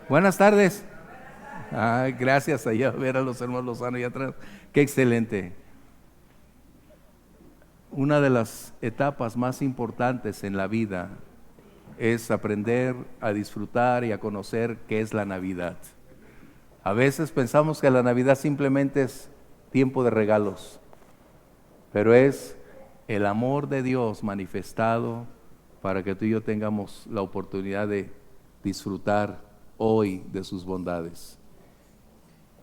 Buenas tardes. Gracias allá ver a los hermanos Lozano allá atrás. Qué excelente. Una de las etapas más importantes en la vida es aprender a disfrutar y a conocer qué es la Navidad. A veces pensamos que la Navidad simplemente es tiempo de regalos, pero es el amor de Dios manifestado para que tú y yo tengamos la oportunidad de disfrutar hoy de sus bondades.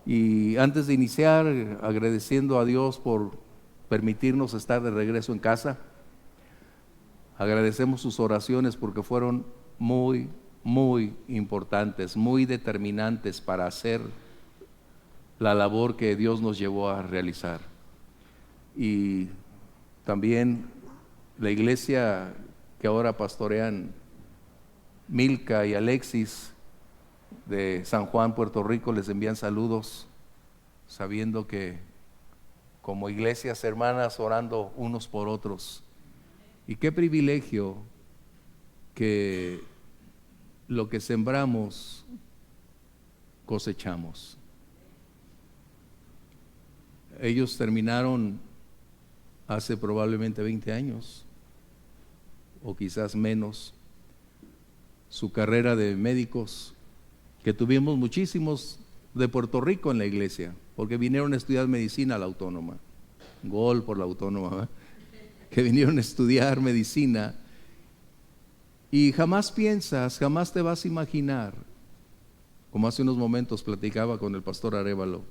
Y antes de iniciar, agradeciendo a Dios por permitirnos estar de regreso en casa, agradecemos sus oraciones porque fueron muy importantes, muy determinantes para hacer la labor que Dios nos llevó a realizar. Y también la iglesia que ahora pastorean Milka y Alexis de San Juan, Puerto Rico, les envían saludos, sabiendo que como iglesias hermanas orando unos por otros. Y qué privilegio que lo que sembramos cosechamos. Ellos terminaron hace probablemente 20 años o quizás menos su carrera de médicos, que tuvimos muchísimos de Puerto Rico en la iglesia, porque vinieron a estudiar medicina a la Autónoma. Gol por la Autónoma, ¿eh? Que vinieron a estudiar medicina. Y jamás piensas, jamás te vas a imaginar, como hace unos momentos platicaba con el pastor Arévalo,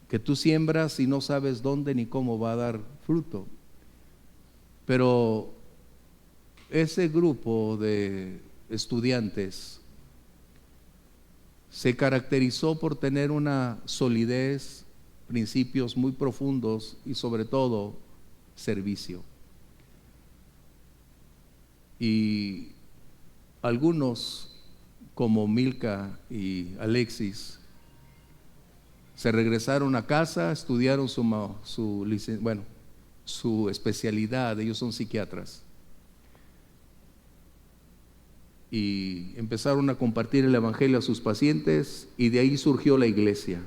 que tú siembras y no sabes dónde ni cómo va a dar fruto. Pero ese grupo de estudiantes se caracterizó por tener una solidez, principios muy profundos y sobre todo servicio. Y algunos como Milka y Alexis se regresaron a casa, estudiaron su especialidad, ellos son psiquiatras, y empezaron a compartir el evangelio a sus pacientes, y de ahí surgió la iglesia.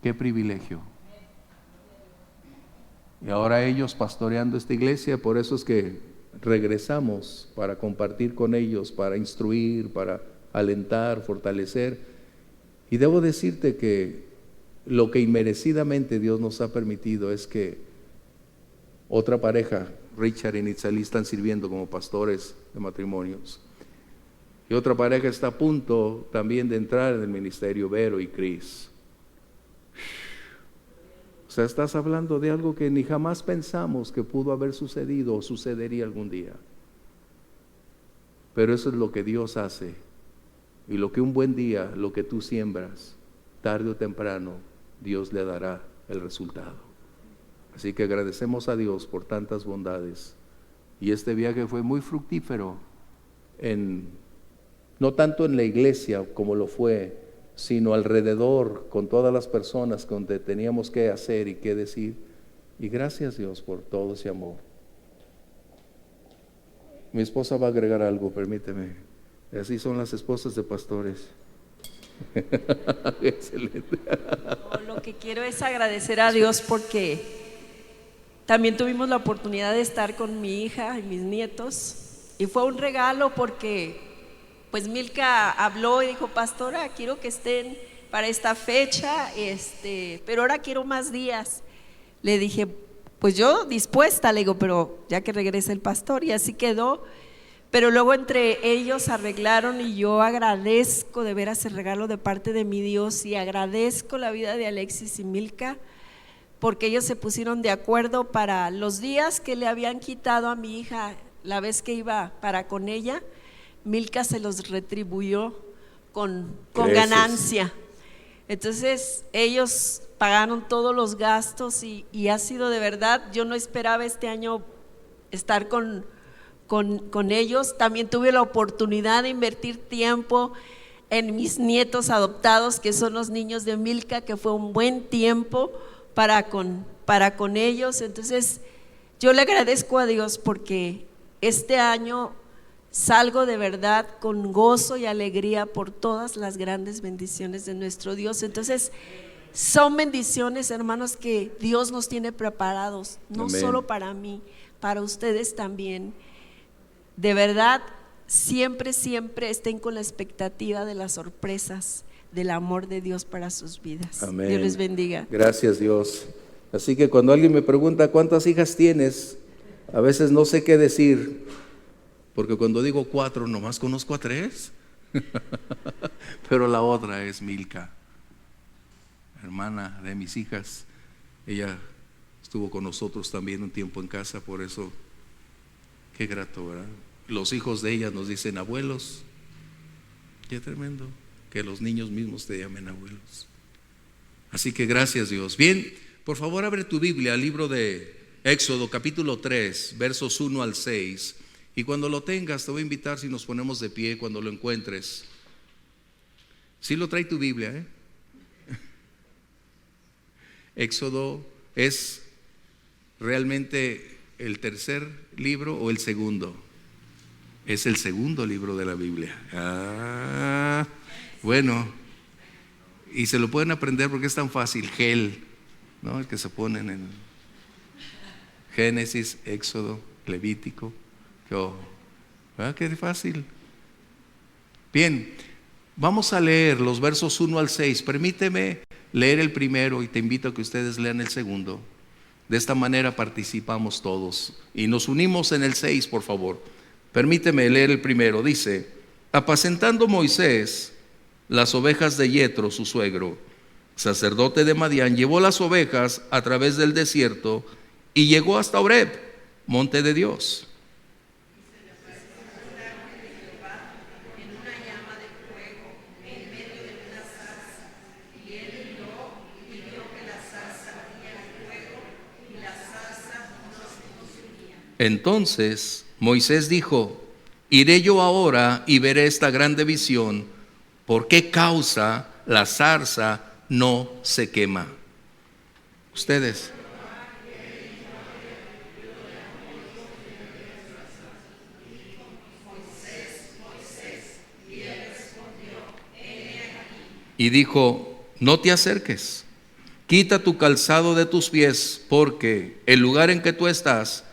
Qué privilegio. Y ahora ellos pastoreando esta iglesia, por eso es que regresamos para compartir con ellos, para instruir, para alentar, fortalecer. Y debo decirte que lo que inmerecidamente Dios nos ha permitido es que otra pareja, Richard y Nitzalí, están sirviendo como pastores de matrimonios. Y otra pareja está a punto también de entrar en el ministerio, Vero y Cris. O sea, estás hablando de algo que ni jamás pensamos que pudo haber sucedido o sucedería algún día. Pero eso es lo que Dios hace. Y lo que un buen día, lo que tú siembras, tarde o temprano, Dios le dará el resultado. Así que agradecemos a Dios por tantas bondades. Y este viaje fue muy fructífero, no tanto en la iglesia como lo fue, sino alrededor, con todas las personas donde teníamos que hacer y que decir. Y gracias Dios por todo ese amor. Mi esposa va a agregar algo, permíteme. Así son las esposas de pastores. Excelente. Lo que quiero es agradecer a Dios porque también tuvimos la oportunidad de estar con mi hija y mis nietos, y fue un regalo porque pues Milka habló y dijo: pastora, quiero que estén para esta fecha, pero ahora quiero más días. Le dije: pues yo dispuesta, le digo, pero ya que regrese el pastor, y así quedó. Pero luego entre ellos arreglaron, y yo agradezco de veras el regalo de parte de mi Dios, y agradezco la vida de Alexis y Milka, porque ellos se pusieron de acuerdo para los días que le habían quitado a mi hija la vez que iba para con ella. Milka se los retribuyó con ganancia. Entonces ellos pagaron todos los gastos, y ha sido de verdad, yo no esperaba este año estar con ellos. También tuve la oportunidad de invertir tiempo en mis nietos adoptados, que son los niños de Milka, que fue un buen tiempo para con ellos. Entonces yo le agradezco a Dios porque este año salgo de verdad con gozo y alegría por todas las grandes bendiciones de nuestro Dios. Entonces, son bendiciones, hermanos, que Dios nos tiene preparados, no Amén. solo para mí, para ustedes también. De verdad, siempre estén con la expectativa de las sorpresas del amor de Dios para sus vidas. Amén. Dios les bendiga. Gracias, Dios. Así que cuando alguien me pregunta ¿cuántas hijas tienes?, a veces no sé qué decir, porque cuando digo 4 nomás conozco a 3. Pero la otra es Milka, hermana de mis hijas. Ella estuvo con nosotros también un tiempo en casa, por eso qué grato, ¿verdad? Los hijos de ella nos dicen abuelos. Qué tremendo que los niños mismos te llamen abuelos. Así que gracias, Dios. Bien, por favor abre tu Biblia al libro de Éxodo capítulo 3 versos 1 al 6, y cuando lo tengas te voy a invitar si nos ponemos de pie cuando lo encuentres. Sí lo trae tu Biblia, ¿eh? Éxodo es realmente el tercer libro o el segundo. Es el segundo libro de la Biblia. Bueno, y se lo pueden aprender porque es tan fácil. Gel, ¿no? El que se ponen en Génesis, Éxodo, Levítico. Qué fácil. Bien, vamos a leer los versos 1 al 6. Permíteme leer el primero y te invito a que ustedes lean el segundo. De esta manera participamos todos y nos unimos en el 6, por favor. Permíteme leer el primero. Dice: apacentando Moisés las ovejas de Yetro, su suegro, sacerdote de Madián, llevó las ovejas a través del desierto y llegó hasta Horeb, monte de Dios. Entonces Moisés dijo: iré yo ahora y veré esta grande visión, ¿por qué causa la zarza no se quema? Ustedes. Y dijo: no te acerques, quita tu calzado de tus pies, porque el lugar en que tú estás,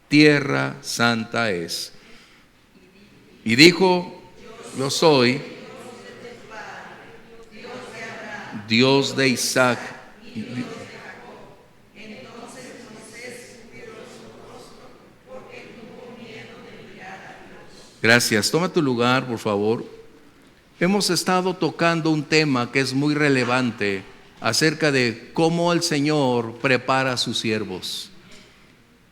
tierra santa es. Y dijo: yo soy Dios de Isaac. Gracias. Toma tu lugar, por favor. Hemos estado tocando un tema que es muy relevante acerca de cómo el Señor prepara a sus siervos.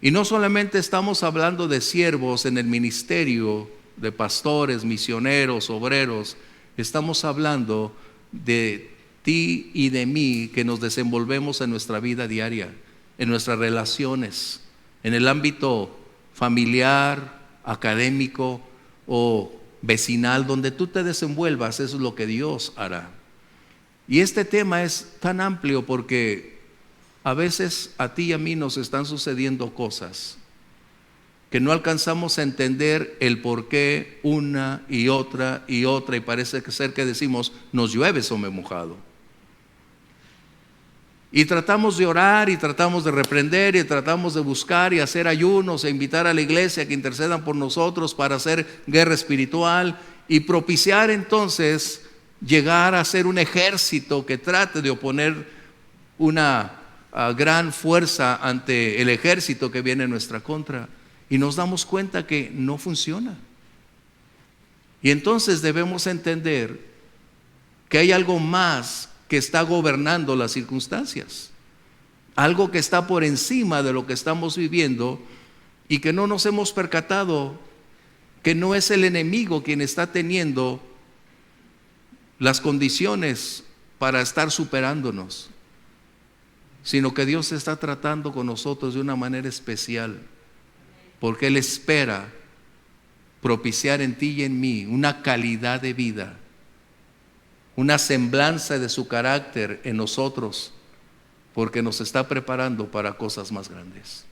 Y no solamente estamos hablando de siervos en el ministerio, de pastores, misioneros, obreros. Estamos hablando de ti y de mí, que nos desenvolvemos en nuestra vida diaria, en nuestras relaciones, en el ámbito familiar, académico o vecinal, donde tú te desenvuelvas. Eso es lo que Dios hará. Y este tema es tan amplio porque a veces a ti y a mí nos están sucediendo cosas que no alcanzamos a entender el por qué una y otra, y parece ser que decimos: nos llueve sobre mojado. Y tratamos de orar y tratamos de reprender y tratamos de buscar y hacer ayunos e invitar a la iglesia a que intercedan por nosotros para hacer guerra espiritual y propiciar entonces llegar a ser un ejército que trate de oponer una gran fuerza ante el ejército que viene en nuestra contra. Y nos damos cuenta que no funciona. Y entonces debemos entender que hay algo más que está gobernando las circunstancias, algo que está por encima de lo que estamos viviendo y que no nos hemos percatado que no es el enemigo quien está teniendo las condiciones para estar superándonos, sino que Dios está tratando con nosotros de una manera especial, porque Él espera propiciar en ti y en mí una calidad de vida, una semblanza de su carácter en nosotros, porque nos está preparando para cosas más grandes.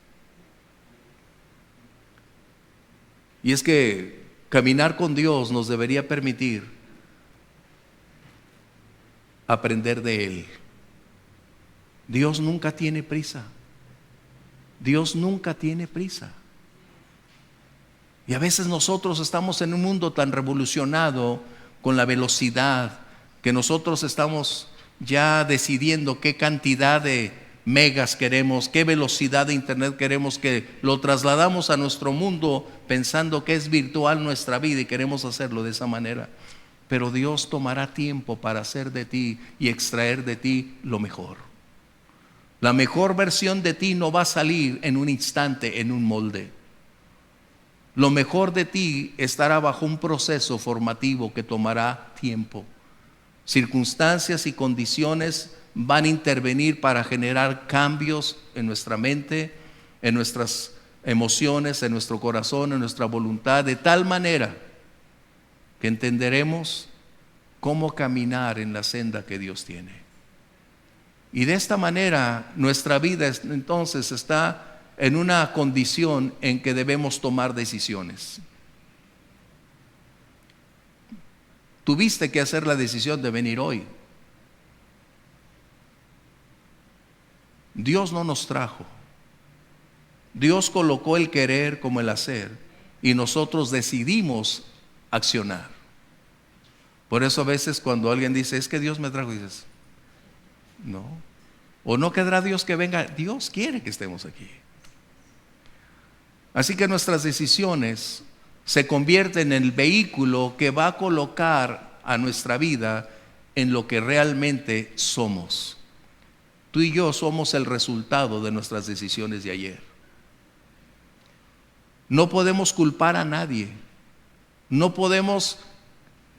Y es que Caminar con Dios nos debería permitir aprender de Él. Dios nunca tiene prisa. Dios nunca tiene prisa. Y a veces nosotros estamos en un mundo tan revolucionado con la velocidad que nosotros estamos ya decidiendo qué cantidad de megas queremos, qué velocidad de internet queremos, que lo trasladamos a nuestro mundo pensando que es virtual nuestra vida y queremos hacerlo de esa manera. Pero Dios tomará tiempo para hacer de ti y extraer de ti lo mejor. La mejor versión de ti no va a salir en un instante, en un molde. Lo mejor de ti estará bajo un proceso formativo que tomará tiempo. Circunstancias y condiciones van a intervenir para generar cambios en nuestra mente, en nuestras emociones, en nuestro corazón, en nuestra voluntad, de tal manera que entenderemos cómo caminar en la senda que Dios tiene. Y de esta manera nuestra vida entonces está en una condición en que debemos tomar decisiones. Tuviste que hacer la decisión de venir hoy. Dios no nos trajo. Dios colocó el querer como el hacer y nosotros decidimos accionar. Por eso a veces cuando alguien dice, es que Dios me trajo, dices, no. O no querrá Dios que venga. Dios quiere que estemos aquí. Así que nuestras decisiones se convierten en el vehículo que va a colocar a nuestra vida en lo que realmente somos. Tú y yo somos el resultado de nuestras decisiones de ayer. No podemos culpar a nadie. No podemos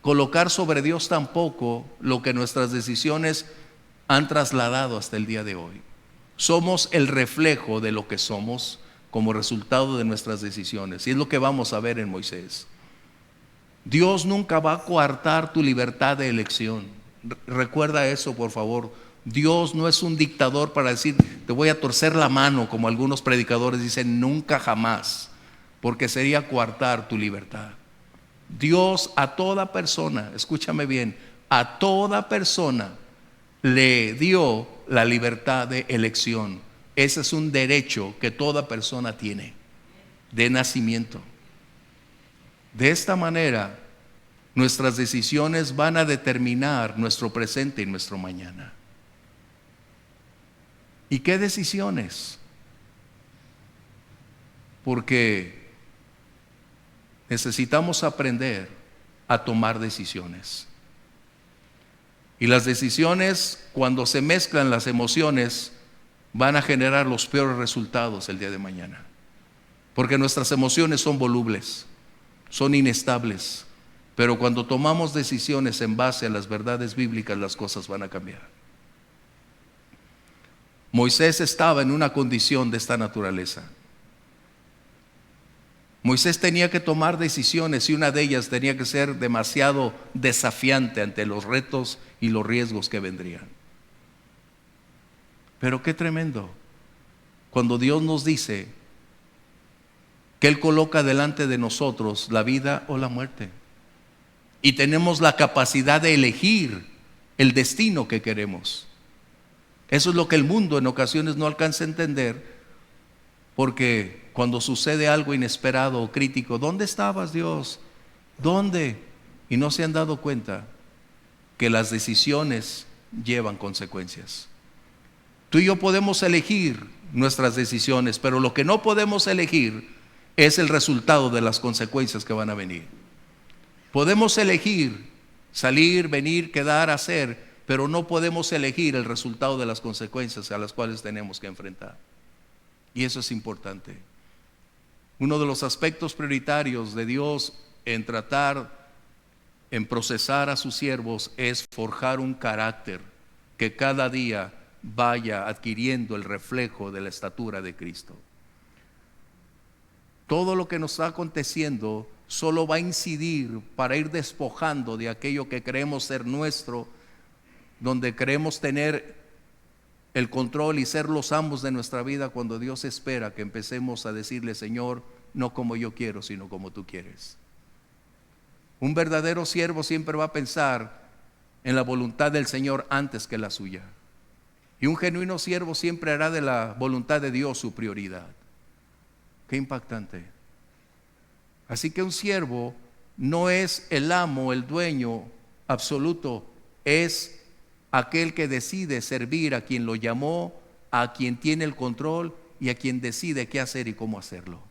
colocar sobre Dios tampoco lo que nuestras decisiones han trasladado hasta el día de hoy. Somos el reflejo de lo que somos como resultado de nuestras decisiones. Y es lo que vamos a ver en Moisés. Dios nunca va a coartar tu libertad de elección. Recuerda eso, por favor. Dios no es un dictador para decir, te voy a torcer la mano, como algunos predicadores dicen, nunca jamás, porque sería coartar tu libertad. Dios a toda persona, escúchame bien, a toda persona le dio la libertad de elección. Ese es un derecho que toda persona tiene de nacimiento. De esta manera, nuestras decisiones van a determinar nuestro presente y nuestro mañana. ¿Y qué decisiones? Porque necesitamos aprender a tomar decisiones. Y las decisiones, cuando se mezclan las emociones, van a generar los peores resultados el día de mañana. Porque nuestras emociones son volubles, son inestables. Pero cuando tomamos decisiones en base a las verdades bíblicas, las cosas van a cambiar. Moisés estaba en una condición de esta naturaleza. Moisés tenía que tomar decisiones y una de ellas tenía que ser demasiado desafiante ante los retos y los riesgos que vendrían. Pero qué tremendo cuando Dios nos dice que Él coloca delante de nosotros la vida o la muerte y tenemos la capacidad de elegir el destino que queremos. Eso es lo que el mundo en ocasiones no alcanza a entender, porque cuando sucede algo inesperado o crítico, ¿dónde estabas, Dios? ¿Dónde? Y no se han dado cuenta que las decisiones llevan consecuencias. Tú y yo podemos elegir nuestras decisiones, pero lo que no podemos elegir es el resultado de las consecuencias que van a venir. Podemos elegir salir, venir, quedar, hacer, pero no podemos elegir el resultado de las consecuencias a las cuales tenemos que enfrentar. Y eso es importante. Uno de los aspectos prioritarios de Dios en tratar, en procesar a sus siervos, es forjar un carácter que cada día vaya adquiriendo el reflejo de la estatura de Cristo. Todo lo que nos está aconteciendo solo va a incidir para ir despojando de aquello que creemos ser nuestro, donde creemos tener el control y ser los amos de nuestra vida, cuando Dios espera que empecemos a decirle, Señor, no como yo quiero, sino como tú quieres. Un verdadero siervo siempre va a pensar en la voluntad del Señor antes que la suya. Y un genuino siervo siempre hará de la voluntad de Dios su prioridad. Qué impactante. Así que un siervo no es el amo, el dueño absoluto, es aquel que decide servir a quien lo llamó, a quien tiene el control y a quien decide qué hacer y cómo hacerlo.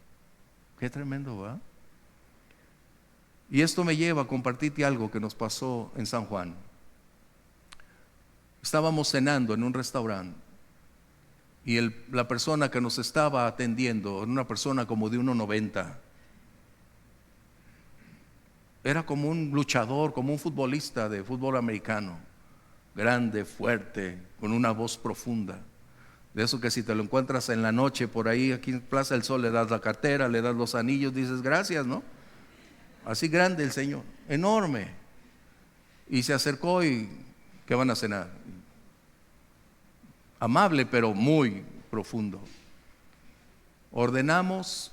Qué tremendo, ¿verdad? Y esto me lleva a compartirte algo que nos pasó en San Juan. Estábamos cenando en un restaurante y la persona que nos estaba atendiendo era una persona como de 1.90. Era como un luchador, como un futbolista de fútbol americano, grande, fuerte, con una voz profunda. De eso que si te lo encuentras en la noche por ahí, aquí en Plaza del Sol, le das la cartera, le das los anillos, dices gracias, ¿no? Así grande el Señor, enorme. Y se acercó y ¿qué van a cenar? Amable, pero muy profundo. Ordenamos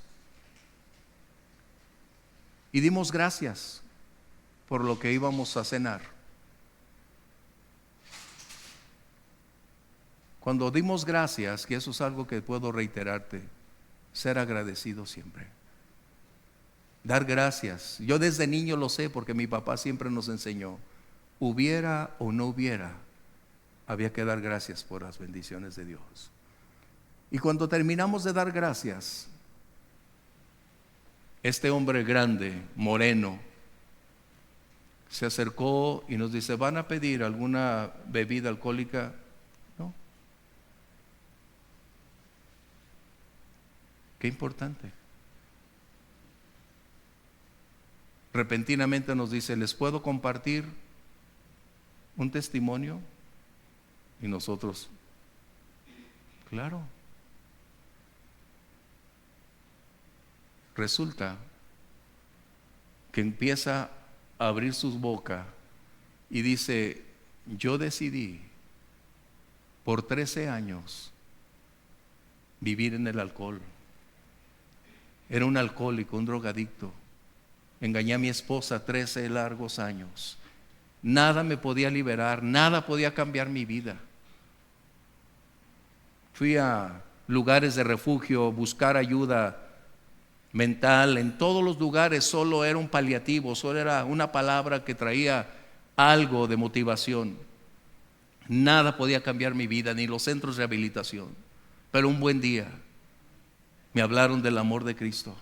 y dimos gracias por lo que íbamos a cenar. Cuando dimos gracias, que eso es algo que puedo reiterarte, ser agradecido siempre. Dar gracias. Yo desde niño lo sé porque mi papá siempre nos enseñó. Hubiera o no hubiera, había que dar gracias por las bendiciones de Dios. Y cuando terminamos de dar gracias, este hombre grande, moreno, se acercó y nos dice: ¿van a pedir alguna bebida alcohólica? No. Qué importante. Repentinamente nos dice: ¿les puedo compartir un testimonio? Y nosotros, claro. Resulta que empieza a abrir su boca y dice: yo decidí por 13 años vivir en el alcohol. Era un alcohólico, un drogadicto. Engañé a mi esposa 13 largos años. Nada me podía liberar, nada podía cambiar mi vida. Fui a lugares de refugio, buscar ayuda mental, en todos los lugares solo era un paliativo, solo era una palabra que traía algo de motivación. Nada podía cambiar mi vida, ni los centros de rehabilitación. Pero un buen día me hablaron del amor de Cristo.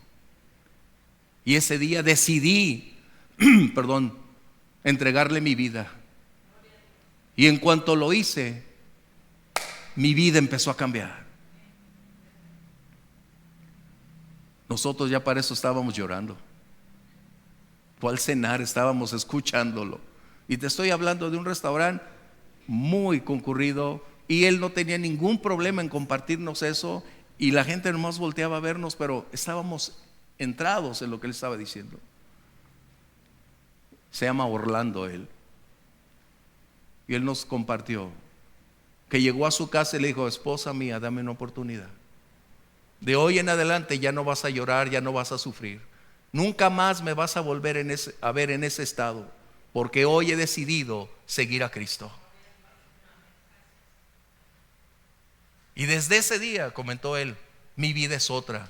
Y ese día decidí, entregarle mi vida. Y en cuanto lo hice, mi vida empezó a cambiar. Nosotros ya para eso estábamos llorando. Fue al cenar, estábamos escuchándolo. Y te estoy hablando de un restaurante muy concurrido, y él no tenía ningún problema en compartirnos eso, y la gente nomás volteaba a vernos, pero estábamos entrados en lo que él estaba diciendo. Se llama Orlando él. Y él nos compartió que llegó a su casa y le dijo: esposa mía, dame una oportunidad. De hoy en adelante ya no vas a llorar, ya no vas a sufrir. Nunca más me vas a volver a ver en ese estado, porque hoy he decidido seguir a Cristo. Y desde ese día, comentó él, mi vida es otra.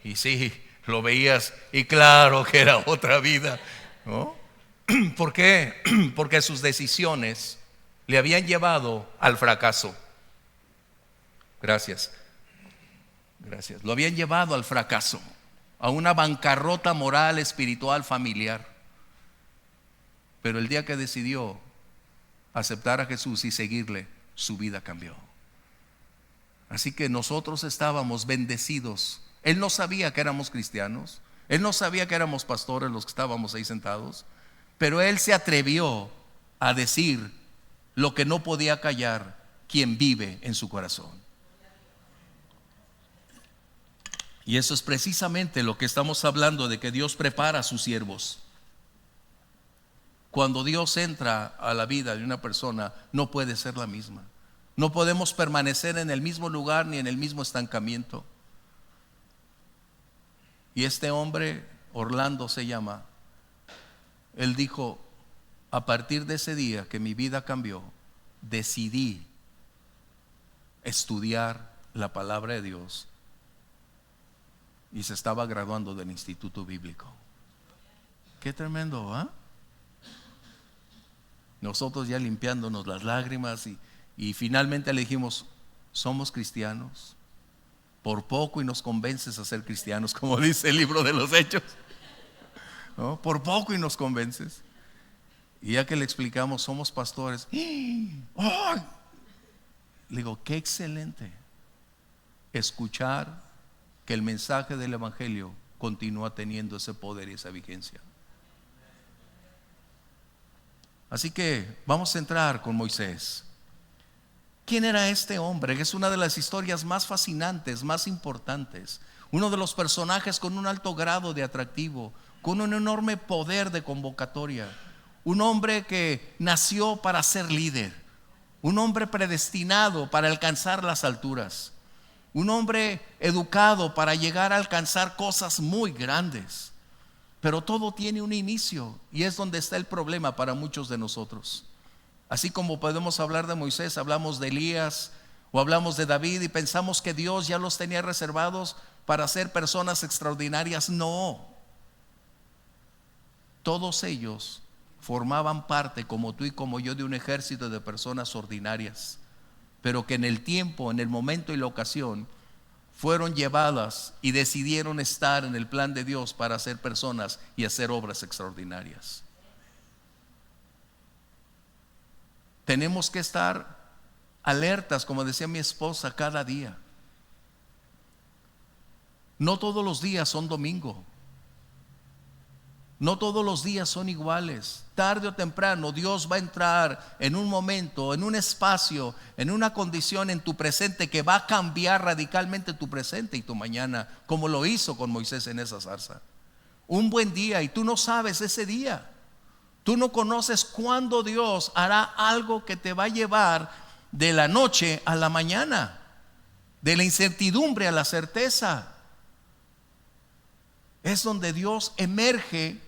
Y sí, lo veías y claro que era otra vida, ¿no? ¿Por qué? Porque sus decisiones le habían llevado al fracaso. Gracias. Lo habían llevado al fracaso, a una bancarrota moral, espiritual, familiar. Pero el día que decidió aceptar a Jesús y seguirle, su vida cambió. Así que nosotros estábamos bendecidos. Él no sabía que éramos cristianos, él no sabía que éramos pastores los que estábamos ahí sentados, pero él se atrevió a decir lo que no podía callar quien vive en su corazón. Y eso es precisamente lo que estamos hablando, de que Dios prepara a sus siervos. Cuando Dios entra a la vida de una persona, no puede ser la misma. No podemos permanecer en el mismo lugar ni en el mismo estancamiento. Y este hombre, Orlando se llama, Él dijo, a partir de ese día que mi vida cambió, decidí estudiar la palabra de Dios, y se estaba graduando del Instituto Bíblico. Qué tremendo, ¿eh? Nosotros ya limpiándonos las lágrimas y finalmente le dijimos, somos cristianos. Por poco y nos convences a ser cristianos, como dice el libro de los Hechos, ¿no? Por poco y nos convences. Y ya que le explicamos, somos pastores. ¡Oh! Le digo, qué excelente escuchar que el mensaje del Evangelio continúa teniendo ese poder y esa vigencia. Así que vamos a entrar con Moisés. ¿Quién era este hombre? Que es una de las historias más fascinantes, más importantes. Uno de los personajes con un alto grado de atractivo, con un enorme poder de convocatoria. Un hombre que nació para ser líder. Un hombre predestinado para alcanzar las alturas. Un hombre educado para llegar a alcanzar cosas muy grandes. Pero todo tiene un inicio, y es donde está el problema para muchos de nosotros. Así como podemos hablar de Moisés, hablamos de Elías o hablamos de David y pensamos que Dios ya los tenía reservados para ser personas extraordinarias. No. Todos ellos formaban parte, como tú y como yo, de un ejército de personas ordinarias, pero que en el tiempo, en el momento y la ocasión fueron llevadas y decidieron estar en el plan de Dios para ser personas y hacer obras extraordinarias. Tenemos que estar alertas, como decía mi esposa, cada día. No todos los días son domingo. No todos los días son iguales. Tarde o temprano Dios va a entrar en un momento, en un espacio, en una condición en tu presente que va a cambiar radicalmente tu presente y tu mañana, como lo hizo con Moisés en esa zarza. Un buen día, y tú no sabes ese día. Tú no conoces cuándo Dios hará algo que te va a llevar de la noche a la mañana, de la incertidumbre a la certeza. Es donde Dios emerge,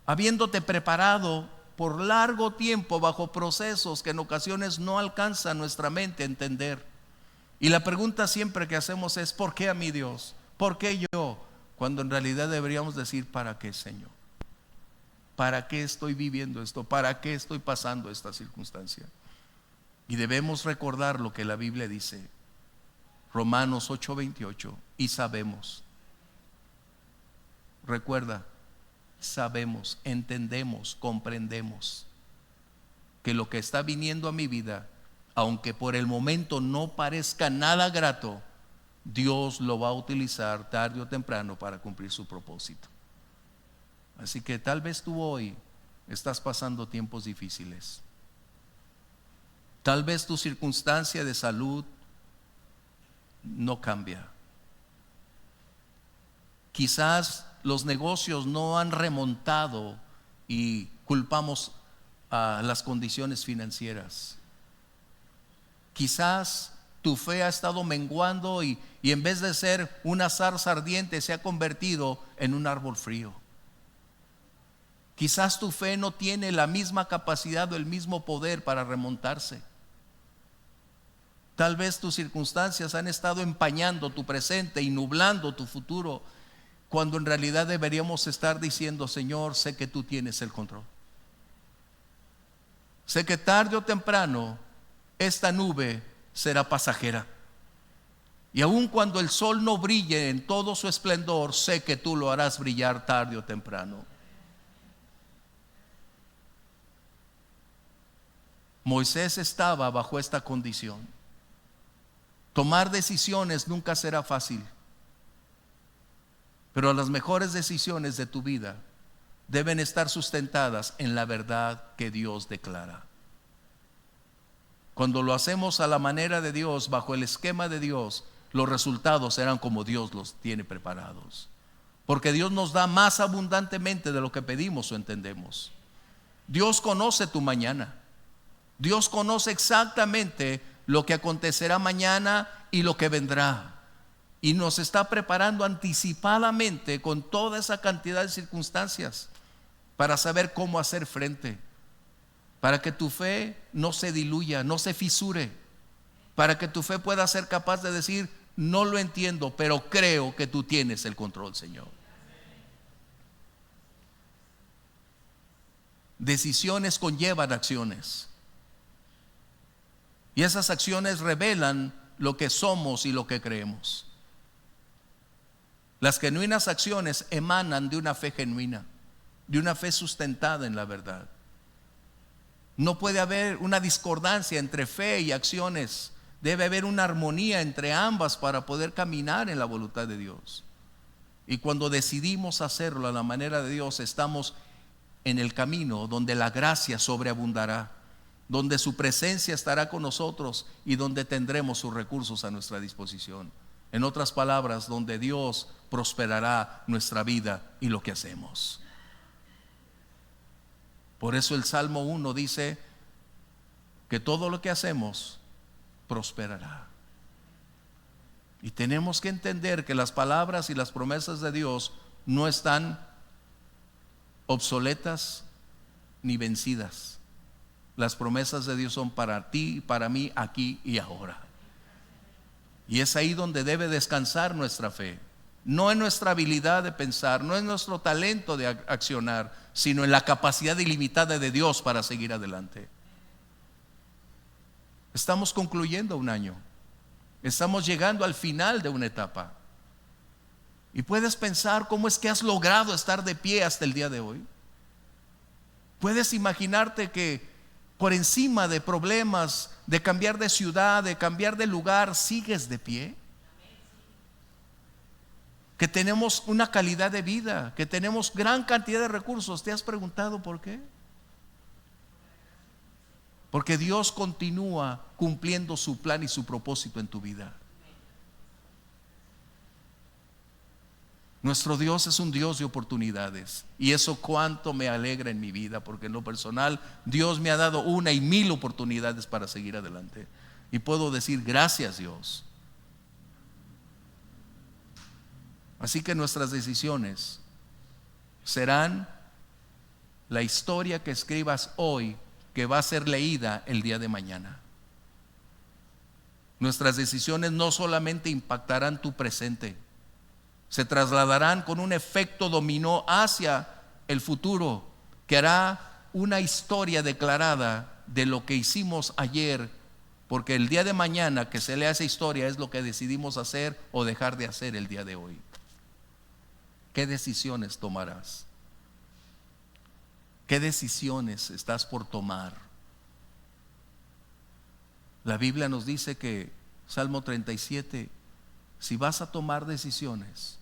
habiéndote preparado por largo tiempo bajo procesos que en ocasiones no alcanza nuestra mente a entender. Y la pregunta siempre que hacemos es, ¿por qué a mí, Dios? ¿Por qué yo? Cuando en realidad deberíamos decir, ¿para qué, Señor? ¿Para qué estoy viviendo esto? ¿Para qué estoy pasando esta circunstancia? Y debemos recordar lo que la Biblia dice, Romanos 8:28, y sabemos. Recuerda, sabemos, entendemos, comprendemos que lo que está viniendo a mi vida, aunque por el momento no parezca nada grato, Dios lo va a utilizar tarde o temprano para cumplir su propósito. Así que tal vez tú hoy estás pasando tiempos difíciles. Tal vez tu circunstancia de salud no cambia. Quizás los negocios no han remontado y culpamos a las condiciones financieras. Quizás tu fe ha estado menguando y en vez de ser una zarza ardiente se ha convertido en un árbol frío. Quizás tu fe no tiene la misma capacidad o el mismo poder para remontarse. Tal vez tus circunstancias han estado empañando tu presente y nublando tu futuro, cuando en realidad deberíamos estar diciendo, Señor, sé que tú tienes el control. Sé que tarde o temprano esta nube será pasajera. Y aun cuando el sol no brille en todo su esplendor, sé que tú lo harás brillar tarde o temprano. Moisés estaba bajo esta condición. Tomar decisiones nunca será fácil, pero las mejores decisiones de tu vida deben estar sustentadas en la verdad que Dios declara. Cuando lo hacemos a la manera de Dios, bajo el esquema de Dios, los resultados serán como Dios los tiene preparados, porque Dios nos da más abundantemente de lo que pedimos o entendemos. Dios conoce tu mañana. Dios conoce exactamente lo que acontecerá mañana y lo que vendrá, y nos está preparando anticipadamente con toda esa cantidad de circunstancias para saber cómo hacer frente, para que tu fe no se diluya, no se fisure, para que tu fe pueda ser capaz de decir: no lo entiendo, pero creo que tú tienes el control, Señor. Decisiones conllevan acciones, y esas acciones revelan lo que somos y lo que creemos. Las genuinas acciones emanan de una fe genuina, de una fe sustentada en la verdad. No puede haber una discordancia entre fe y acciones. Debe haber una armonía entre ambas para poder caminar en la voluntad de Dios. Y cuando decidimos hacerlo a la manera de Dios, estamos en el camino donde la gracia sobreabundará, donde su presencia estará con nosotros y donde tendremos sus recursos a nuestra disposición. En otras palabras, donde Dios prosperará nuestra vida y lo que hacemos. Por eso el Salmo 1 dice que todo lo que hacemos prosperará. Y tenemos que entender que las palabras y las promesas de Dios no están obsoletas ni vencidas. Las promesas de Dios son para ti y para mí, aquí y ahora. Y es ahí donde debe descansar nuestra fe. No en nuestra habilidad de pensar, no en nuestro talento de accionar, sino en la capacidad ilimitada de Dios para seguir adelante. Estamos concluyendo un año. Estamos llegando al final de una etapa. Y puedes pensar cómo es que has logrado estar de pie hasta el día de hoy. Puedes imaginarte que por encima de problemas, de cambiar de ciudad, de cambiar de lugar, sigues de pie. Que tenemos una calidad de vida, que tenemos gran cantidad de recursos. ¿Te has preguntado por qué? Porque Dios continúa cumpliendo su plan y su propósito en tu vida. Nuestro Dios es un Dios de oportunidades, y eso cuánto me alegra en mi vida, porque en lo personal Dios me ha dado 1 y 1000 oportunidades para seguir adelante, y puedo decir gracias, Dios. Así que nuestras decisiones serán la historia que escribas hoy, que va a ser leída el día de mañana. Nuestras decisiones no solamente impactarán tu presente, se trasladarán con un efecto dominó hacia el futuro, que hará una historia declarada de lo que hicimos ayer, porque el día de mañana que se lea esa historia es lo que decidimos hacer o dejar de hacer el día de hoy. ¿Qué decisiones tomarás? ¿Qué decisiones estás por tomar? La Biblia nos dice que, Salmo 37, si vas a tomar decisiones,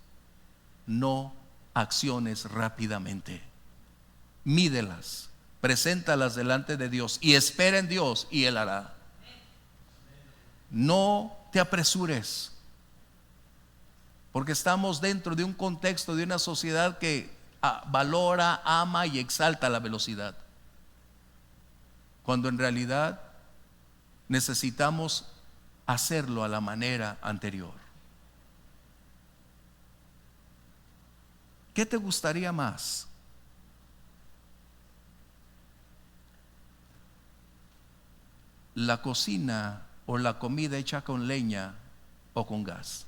no acciones rápidamente. Mídelas, preséntalas delante de Dios y espera en Dios y Él hará. No te apresures, porque estamos dentro de un contexto de una sociedad que valora, ama y exalta la velocidad, cuando en realidad necesitamos hacerlo a la manera anterior. ¿Qué te gustaría más? ¿La cocina o la comida hecha con leña o con gas?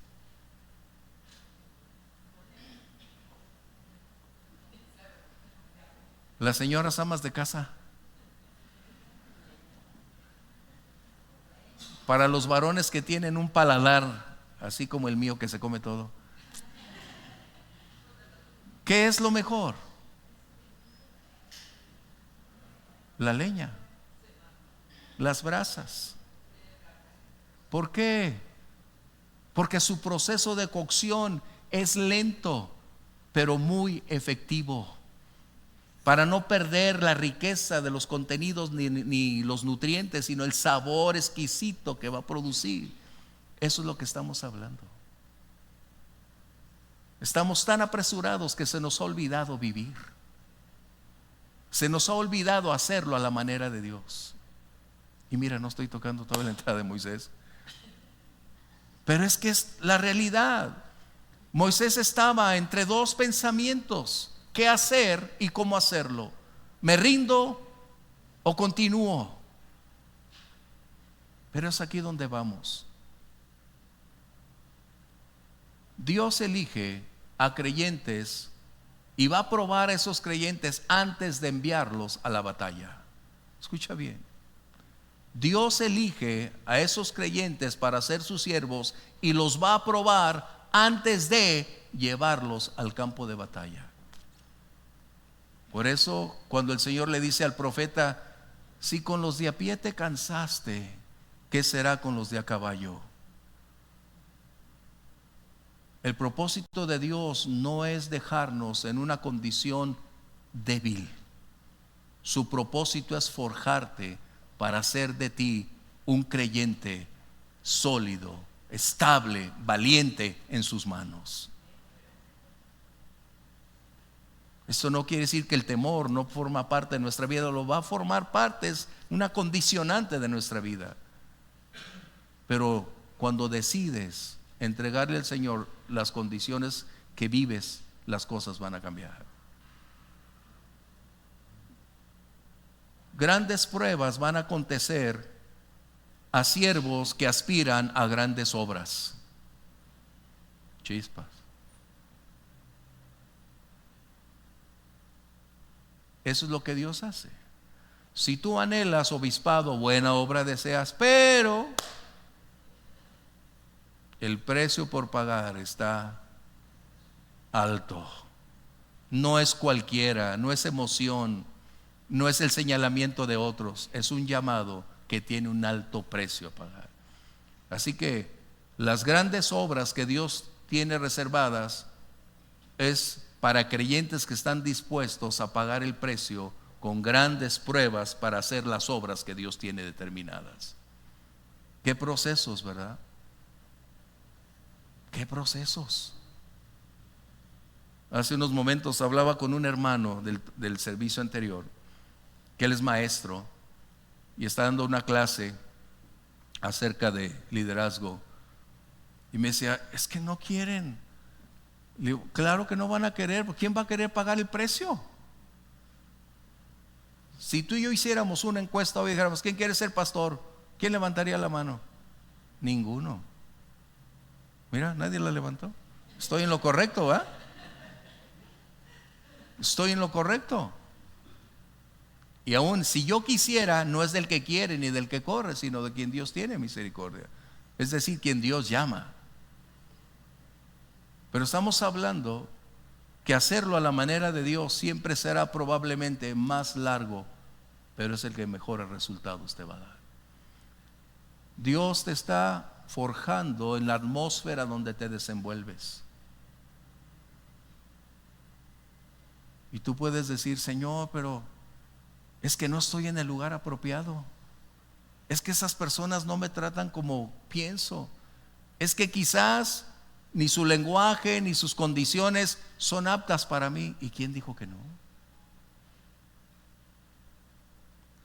Las señoras amas de casa. Para los varones que tienen un paladar así como el mío, que se come todo, ¿qué es lo mejor? La leña, las brasas. ¿Por qué? Porque su proceso de cocción es lento, pero muy efectivo, para no perder la riqueza de los contenidos ni los nutrientes, sino el sabor exquisito que va a producir. Eso es lo que estamos hablando. Estamos tan apresurados que se nos ha olvidado vivir. Se nos ha olvidado hacerlo a la manera de Dios. Y mira, no estoy tocando toda la entrada de Moisés, pero es que es la realidad. Moisés estaba entre dos pensamientos. qué hacer y cómo hacerlo. ¿Me rindo o continúo? Pero es aquí donde vamos. Dios elige a creyentes y va a probar a esos creyentes antes de enviarlos a la batalla. Escucha bien. Dios elige a esos creyentes para ser sus siervos y los va a probar antes de llevarlos al campo de batalla. Por eso, cuando el Señor le dice al profeta: si con los de a pie te cansaste, ¿qué será con los de a caballo? El propósito de Dios no es dejarnos en una condición débil. Su propósito es forjarte para hacer de ti un creyente sólido, estable, valiente en sus manos. Esto no quiere decir que el temor no forma parte de nuestra vida, lo va a formar parte, es una condicionante de nuestra vida. Pero cuando decides entregarle al Señor las condiciones que vives, las cosas van a cambiar. Grandes pruebas van a acontecer a siervos que aspiran a grandes obras. Chispas. Eso es lo que Dios hace. Si tú anhelas obispado, buena obra deseas, pero el precio por pagar está alto. No es cualquiera, no es emoción, no es el señalamiento de otros, es un llamado que tiene un alto precio a pagar. Así que las grandes obras que Dios tiene reservadas es para creyentes que están dispuestos a pagar el precio con grandes pruebas para hacer las obras que Dios tiene determinadas. ¿Qué procesos, verdad? ¿Qué procesos? Hace unos momentos hablaba con un hermano del servicio anterior, que él es maestro y está dando una clase acerca de liderazgo, y me decía: es que no quieren. Le digo: claro que no van a querer, porque ¿quién va a querer pagar el precio? Si tú y yo hiciéramos una encuesta hoy y dijéramos: ¿quién quiere ser pastor? ¿Quién levantaría la mano? Ninguno. Mira, nadie la levantó. Estoy en lo correcto, ¿verdad? Estoy en lo correcto. Y aún si yo quisiera, no es del que quiere ni del que corre, sino de quien Dios tiene misericordia. Es decir, quien Dios llama. Pero estamos hablando que hacerlo a la manera de Dios siempre será probablemente más largo, pero es el que mejores resultados te va a dar. Dios te está forjando en la atmósfera donde te desenvuelves. Y tú puedes decir: Señor, pero es que no estoy en el lugar apropiado. Es que esas personas no me tratan como pienso. Es que quizás ni su lenguaje ni sus condiciones son aptas para mí. ¿Y quién dijo que no?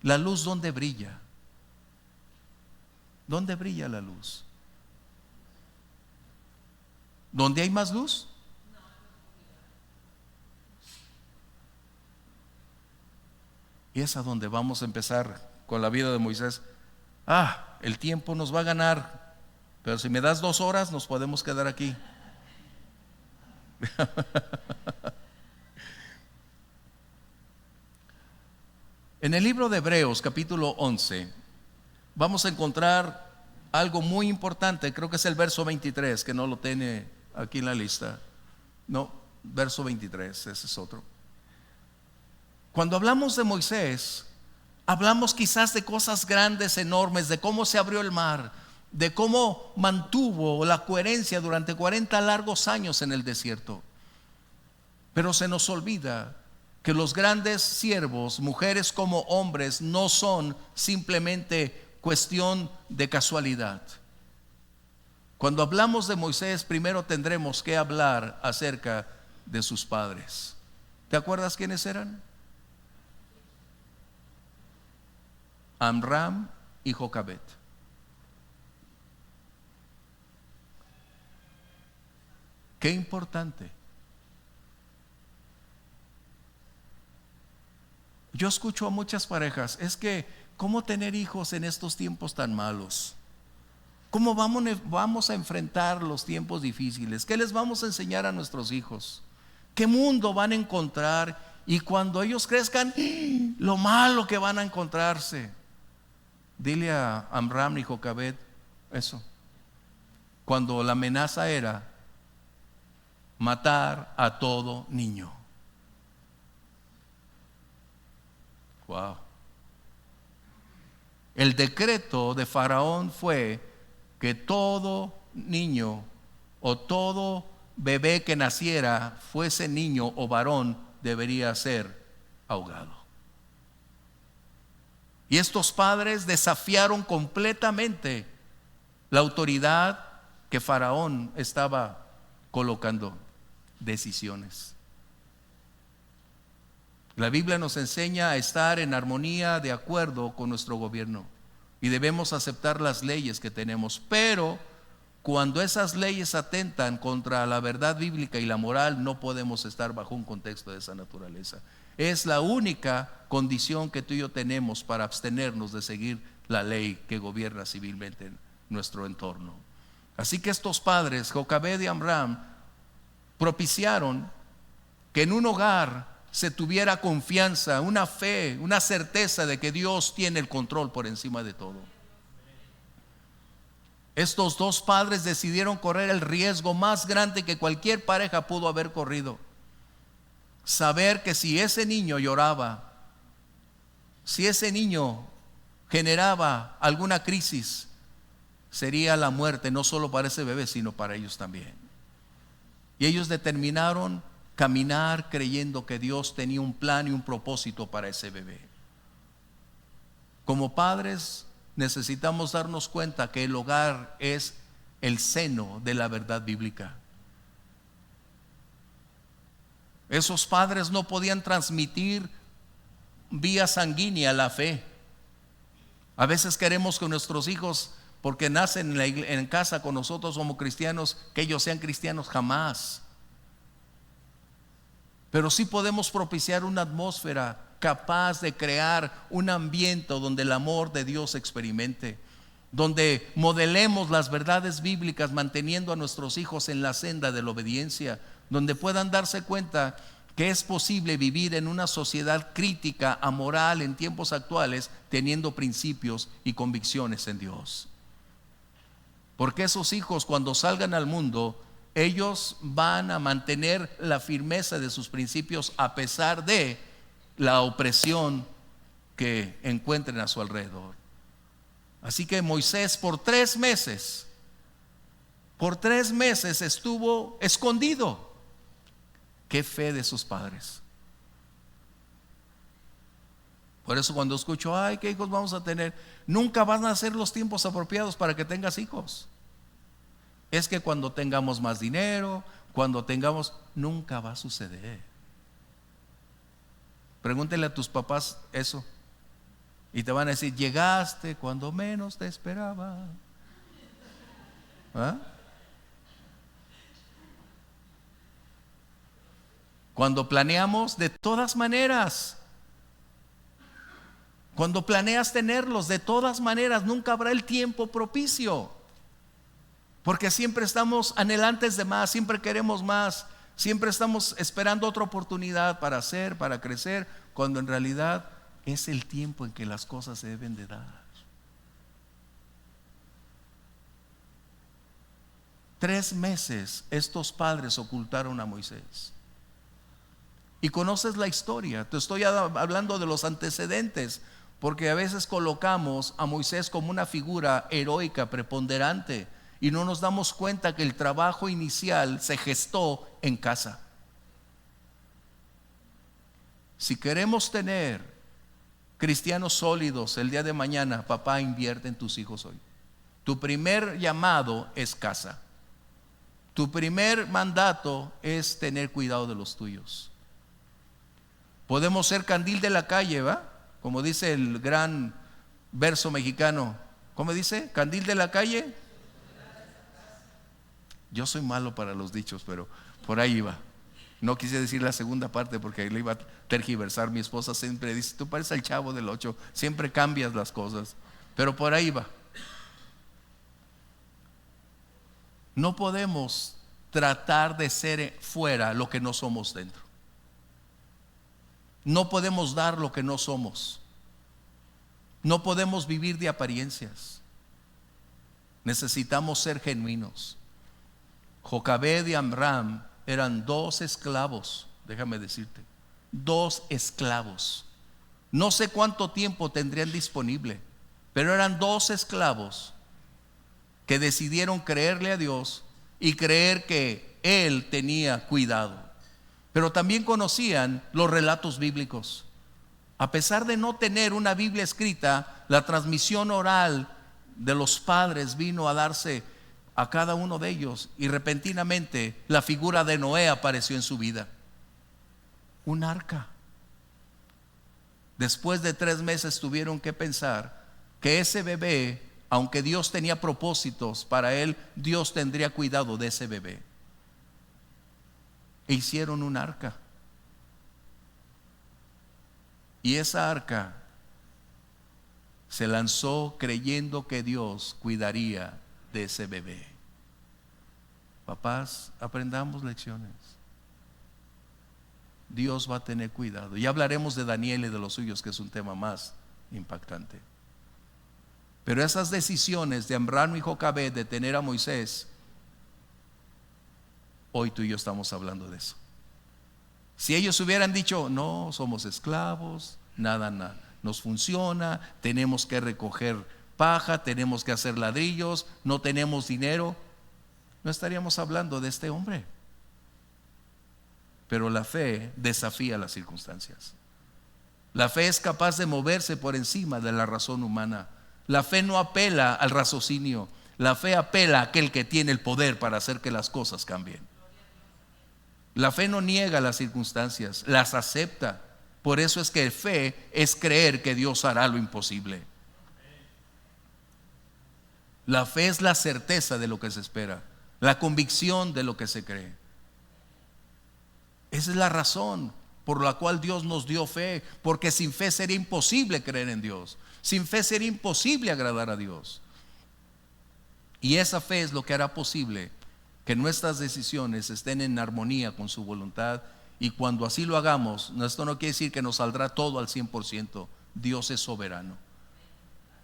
La luz, ¿dónde brilla? ¿Dónde brilla la luz? ¿Dónde hay más luz? Y es a donde vamos a empezar con la vida de Moisés. El tiempo nos va a ganar, pero si me das 2 horas nos podemos quedar aquí. En el libro de Hebreos, capítulo 11, vamos a encontrar algo muy importante. Creo que es el verso 23, que no lo tiene aquí en la lista. No, verso 23, ese es otro. Cuando hablamos de Moisés, hablamos quizás de cosas grandes, enormes, de cómo se abrió el mar, de cómo mantuvo la coherencia durante 40 largos años en el desierto. Pero se nos olvida que los grandes siervos, mujeres como hombres, no son simplemente cuestión de casualidad. Cuando hablamos de Moisés, primero tendremos que hablar acerca de sus padres. ¿Te acuerdas quiénes eran? Amram y Jocabet. Qué importante Yo escucho a muchas parejas, es que ¿cómo tener hijos en estos tiempos tan malos? ¿Cómo vamos a enfrentar los tiempos difíciles? ¿Qué les vamos a enseñar a nuestros hijos? ¿Qué mundo van a encontrar? Y cuando ellos crezcan, lo malo que van a encontrarse. Dile a Amram y Jocabed eso. Cuando la amenaza era matar a todo niño. Wow. El decreto de Faraón fue que todo niño o todo bebé que naciera, fuese niño o varón, debería ser ahogado. Y estos padres desafiaron completamente la autoridad que Faraón estaba colocando. Decisiones. La Biblia nos enseña a estar en armonía, de acuerdo con nuestro gobierno, y debemos aceptar las leyes que tenemos, pero cuando esas leyes atentan contra la verdad bíblica y la moral, no podemos estar bajo un contexto de esa naturaleza. Es la única condición que tú y yo tenemos para abstenernos de seguir la ley que gobierna civilmente en nuestro entorno. Así que estos padres, Jocabed y Amram, propiciaron que en un hogar se tuviera confianza, una fe, una certeza de que Dios tiene el control por encima de todo. Estos dos padres decidieron correr el riesgo más grande que cualquier pareja pudo haber corrido. Saber que si ese niño lloraba, si ese niño generaba alguna crisis, sería la muerte no solo para ese bebé, sino para ellos también. Y ellos determinaron caminar creyendo que Dios tenía un plan y un propósito para ese bebé. Como padres necesitamos darnos cuenta que el hogar es el seno de la verdad bíblica. Esos padres no podían transmitir vía sanguínea la fe. A veces queremos que nuestros hijos, porque nacen en casa con nosotros como cristianos, que ellos sean cristianos. Jamás. Pero sí podemos propiciar una atmósfera capaz de crear un ambiente donde el amor de Dios se experimente, donde modelemos las verdades bíblicas manteniendo a nuestros hijos en la senda de la obediencia, donde puedan darse cuenta que es posible vivir en una sociedad crítica, amoral en tiempos actuales, teniendo principios y convicciones en Dios. Porque esos hijos, cuando salgan al mundo, ellos van a mantener la firmeza de sus principios a pesar de la opresión que encuentren a su alrededor. Así que Moisés por 3 meses estuvo escondido. Qué fe de sus padres. Por eso cuando escucho, ay, ¿qué hijos vamos a tener? Nunca van a ser los tiempos apropiados para que tengas hijos. Es que cuando tengamos más dinero, nunca va a suceder. Pregúntele a tus papás eso y te van a decir, llegaste cuando menos te esperaba. ¿Ah? Cuando planeamos, de todas maneras, cuando planeas tenerlos, de todas maneras, nunca habrá el tiempo propicio. Porque siempre estamos anhelantes de más, siempre queremos más, siempre estamos esperando otra oportunidad para hacer, para crecer, cuando en realidad es el tiempo en que las cosas se deben de dar. 3 meses estos padres ocultaron a Moisés. Y conoces la historia, te estoy hablando de los antecedentes, porque a veces colocamos a Moisés como una figura heroica, preponderante, y no nos damos cuenta que el trabajo inicial se gestó en casa. Si queremos tener cristianos sólidos el día de mañana, papá, invierte en tus hijos hoy. Tu primer llamado es casa. Tu primer mandato es tener cuidado de los tuyos. Podemos ser candil de la calle, ¿va? Como dice el gran verso mexicano. ¿Cómo dice? Candil de la calle. Yo soy malo para los dichos, pero por ahí va. No quise decir la segunda parte porque le iba a tergiversar. Mi esposa siempre dice: tú pareces el Chavo del 8, siempre cambias las cosas. Pero por ahí va. No podemos tratar de ser fuera lo que no somos dentro. No podemos dar lo que no somos. No podemos vivir de apariencias. Necesitamos ser genuinos. Jocabed y Amram eran 2 esclavos, déjame decirte, 2 esclavos. No sé cuánto tiempo tendrían disponible, pero eran 2 esclavos que decidieron creerle a Dios y creer que Él tenía cuidado. Pero también conocían los relatos bíblicos. A pesar de no tener una Biblia escrita, la transmisión oral de los padres vino a darse a cada uno de ellos, y repentinamente la figura de Noé apareció en su vida. Un arca. Después de 3 meses tuvieron que pensar que ese bebé, aunque Dios tenía propósitos para él, Dios tendría cuidado de ese bebé. E hicieron un arca. Y esa arca se lanzó creyendo que Dios cuidaría de ese bebé. Papás, aprendamos lecciones. Dios va a tener cuidado. Ya hablaremos de Daniel y de los suyos, que es un tema más impactante. Pero esas decisiones de Amram y Jocabed de tener a Moisés, hoy tú y yo estamos hablando de eso. Si ellos hubieran dicho: no, somos esclavos, nada nos funciona, tenemos que recoger paja, tenemos que hacer ladrillos, no tenemos dinero, no estaríamos hablando de este hombre. Pero la fe desafía las circunstancias. La fe es capaz de moverse por encima de la razón humana. La fe no apela al raciocinio. La fe apela a aquel que tiene el poder para hacer que las cosas cambien. La fe no niega las circunstancias, las acepta. Por eso es que fe es creer que Dios hará lo imposible. La fe es la certeza de lo que se espera, la convicción de lo que se cree. Esa es la razón por la cual Dios nos dio fe, porque sin fe sería imposible creer en Dios. Sin fe sería imposible agradar a Dios. Y esa fe es lo que hará posible que nuestras decisiones estén en armonía con su voluntad. Y cuando así lo hagamos, esto no quiere decir que nos saldrá todo al 100%. Dios es soberano.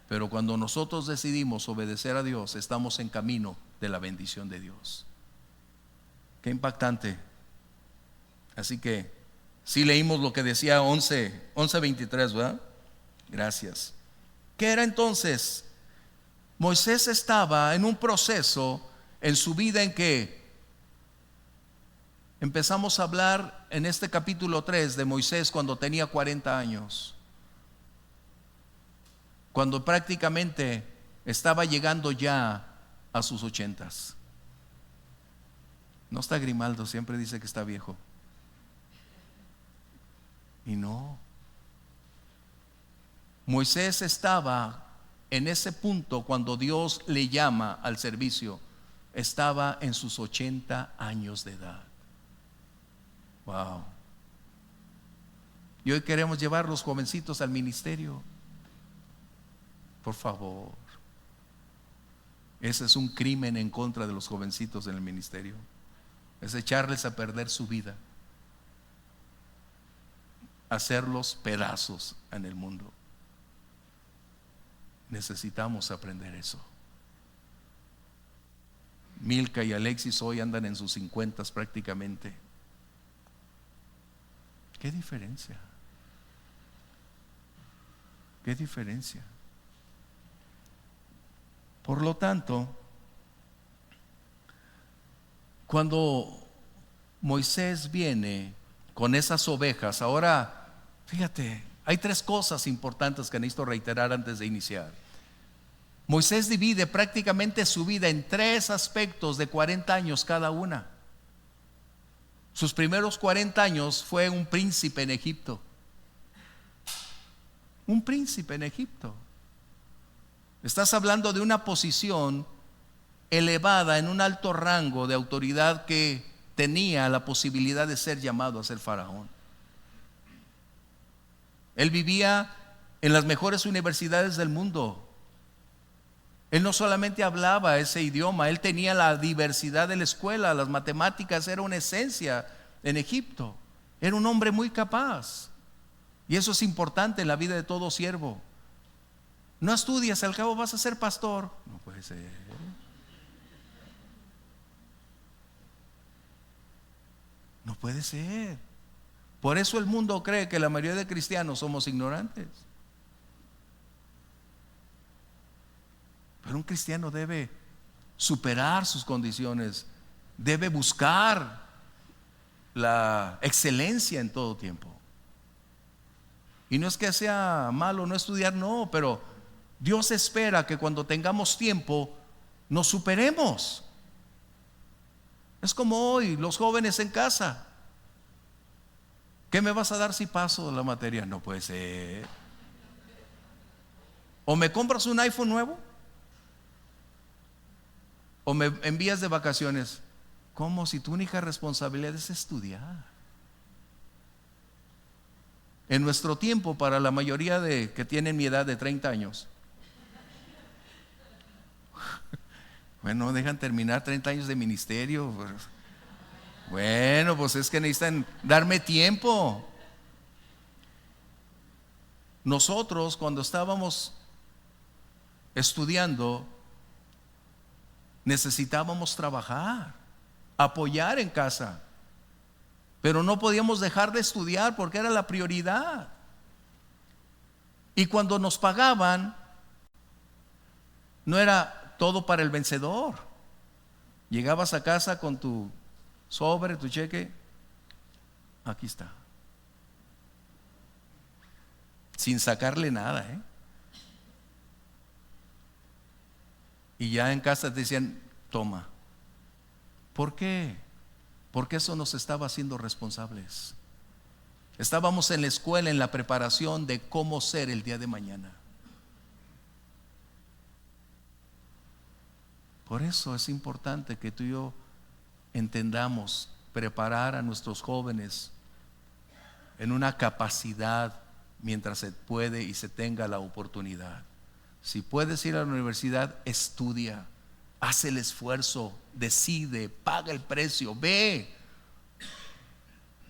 Pero cuando nosotros decidimos obedecer a Dios, estamos en camino de la bendición de Dios. Qué impactante. Así que sí leímos lo que decía 11:23, ¿verdad? Gracias. ¿Qué era entonces? Moisés estaba en un proceso en su vida en que empezamos a hablar en este capítulo 3 de Moisés cuando tenía 40 años. Cuando prácticamente estaba llegando ya a sus 80s. No está Grimaldo, siempre dice que está viejo. Y no. Moisés estaba en ese punto cuando Dios le llama al servicio. Estaba en sus 80 años de edad. Wow. Y hoy queremos llevar los jovencitos al ministerio. Por favor. Ese es un crimen en contra de los jovencitos en el ministerio. Es echarles a perder su vida. Hacerlos pedazos en el mundo. Necesitamos aprender eso. Milka y Alexis hoy andan en sus 50s prácticamente. ¿Qué diferencia? ¿Qué diferencia? Por lo tanto, cuando Moisés viene con esas ovejas, ahora, fíjate, hay 3 cosas importantes que necesito reiterar antes de iniciar. Moisés divide prácticamente su vida en 3 aspectos de 40 años cada una. Sus primeros 40 años fue un príncipe en Egipto. Un príncipe en Egipto. Estás hablando de una posición elevada en un alto rango de autoridad que tenía la posibilidad de ser llamado a ser faraón. Él vivía en las mejores universidades del mundo. Él no solamente hablaba ese idioma, él tenía la diversidad de la escuela, las matemáticas era una esencia en Egipto. Era un hombre muy capaz. Y eso es importante en la vida de todo siervo. No estudias, al cabo vas a ser pastor. No puede ser. No puede ser. Por eso el mundo cree que la mayoría de cristianos somos ignorantes. Pero un cristiano debe superar sus condiciones, debe buscar la excelencia en todo tiempo. Y no es que sea malo no estudiar, no, pero Dios espera que cuando tengamos tiempo nos superemos. Es como hoy, los jóvenes en casa. ¿Qué me vas a dar si paso la materia? No puede ser. O me compras un iPhone nuevo, o me envías de vacaciones. Como si tu única responsabilidad es estudiar. En nuestro tiempo, para la mayoría de que tienen mi edad de 30 años, bueno, dejan terminar 30 años de ministerio. Bueno, pues es que necesitan darme tiempo. Nosotros, cuando estábamos estudiando, necesitábamos trabajar, apoyar en casa, pero no podíamos dejar de estudiar porque era la prioridad. Y cuando nos pagaban, no era todo para el vencedor. Llegabas a casa con tu sobre, tu cheque, aquí está, sin sacarle nada, y ya en casa te decían, toma. ¿Por qué? Porque eso nos estaba haciendo responsables. Estábamos en la escuela, en la preparación de cómo ser el día de mañana. Por eso es importante que tú y yo entendamos preparar a nuestros jóvenes en una capacidad mientras se puede y se tenga la oportunidad. Si puedes ir a la universidad, estudia, haz el esfuerzo, decide, paga el precio, ve.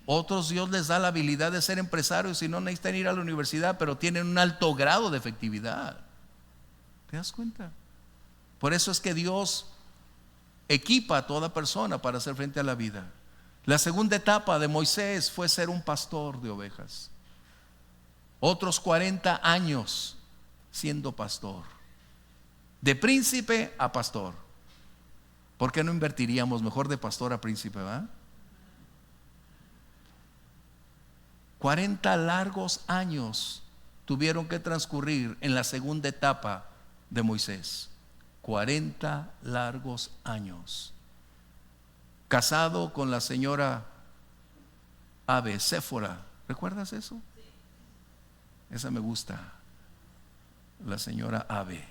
Otros Dios les da la habilidad de ser empresarios y no necesitan ir a la universidad, pero tienen un alto grado de efectividad. ¿Te das cuenta? Por eso es que Dios equipa a toda persona para hacer frente a la vida. La segunda etapa de Moisés fue ser un pastor de ovejas. Otros 40 años siendo pastor. De príncipe a pastor. ¿Por qué no invertiríamos mejor de pastor a príncipe, ¿verdad? 40 largos años tuvieron que transcurrir en la segunda etapa de Moisés. 40 largos años. Casado con la señora Abe, Séfora. ¿Recuerdas eso? Esa me gusta. La señora Abe.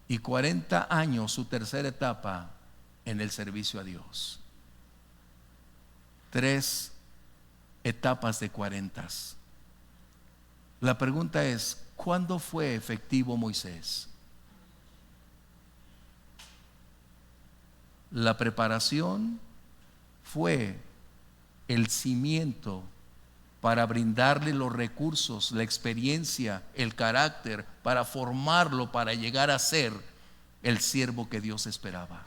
Y 40 años su tercera etapa en el servicio a Dios. 3 etapas de 40. La pregunta es, ¿cuándo fue efectivo Moisés? La preparación fue el cimiento para brindarle los recursos, la experiencia, el carácter, para formarlo, para llegar a ser el siervo que Dios esperaba.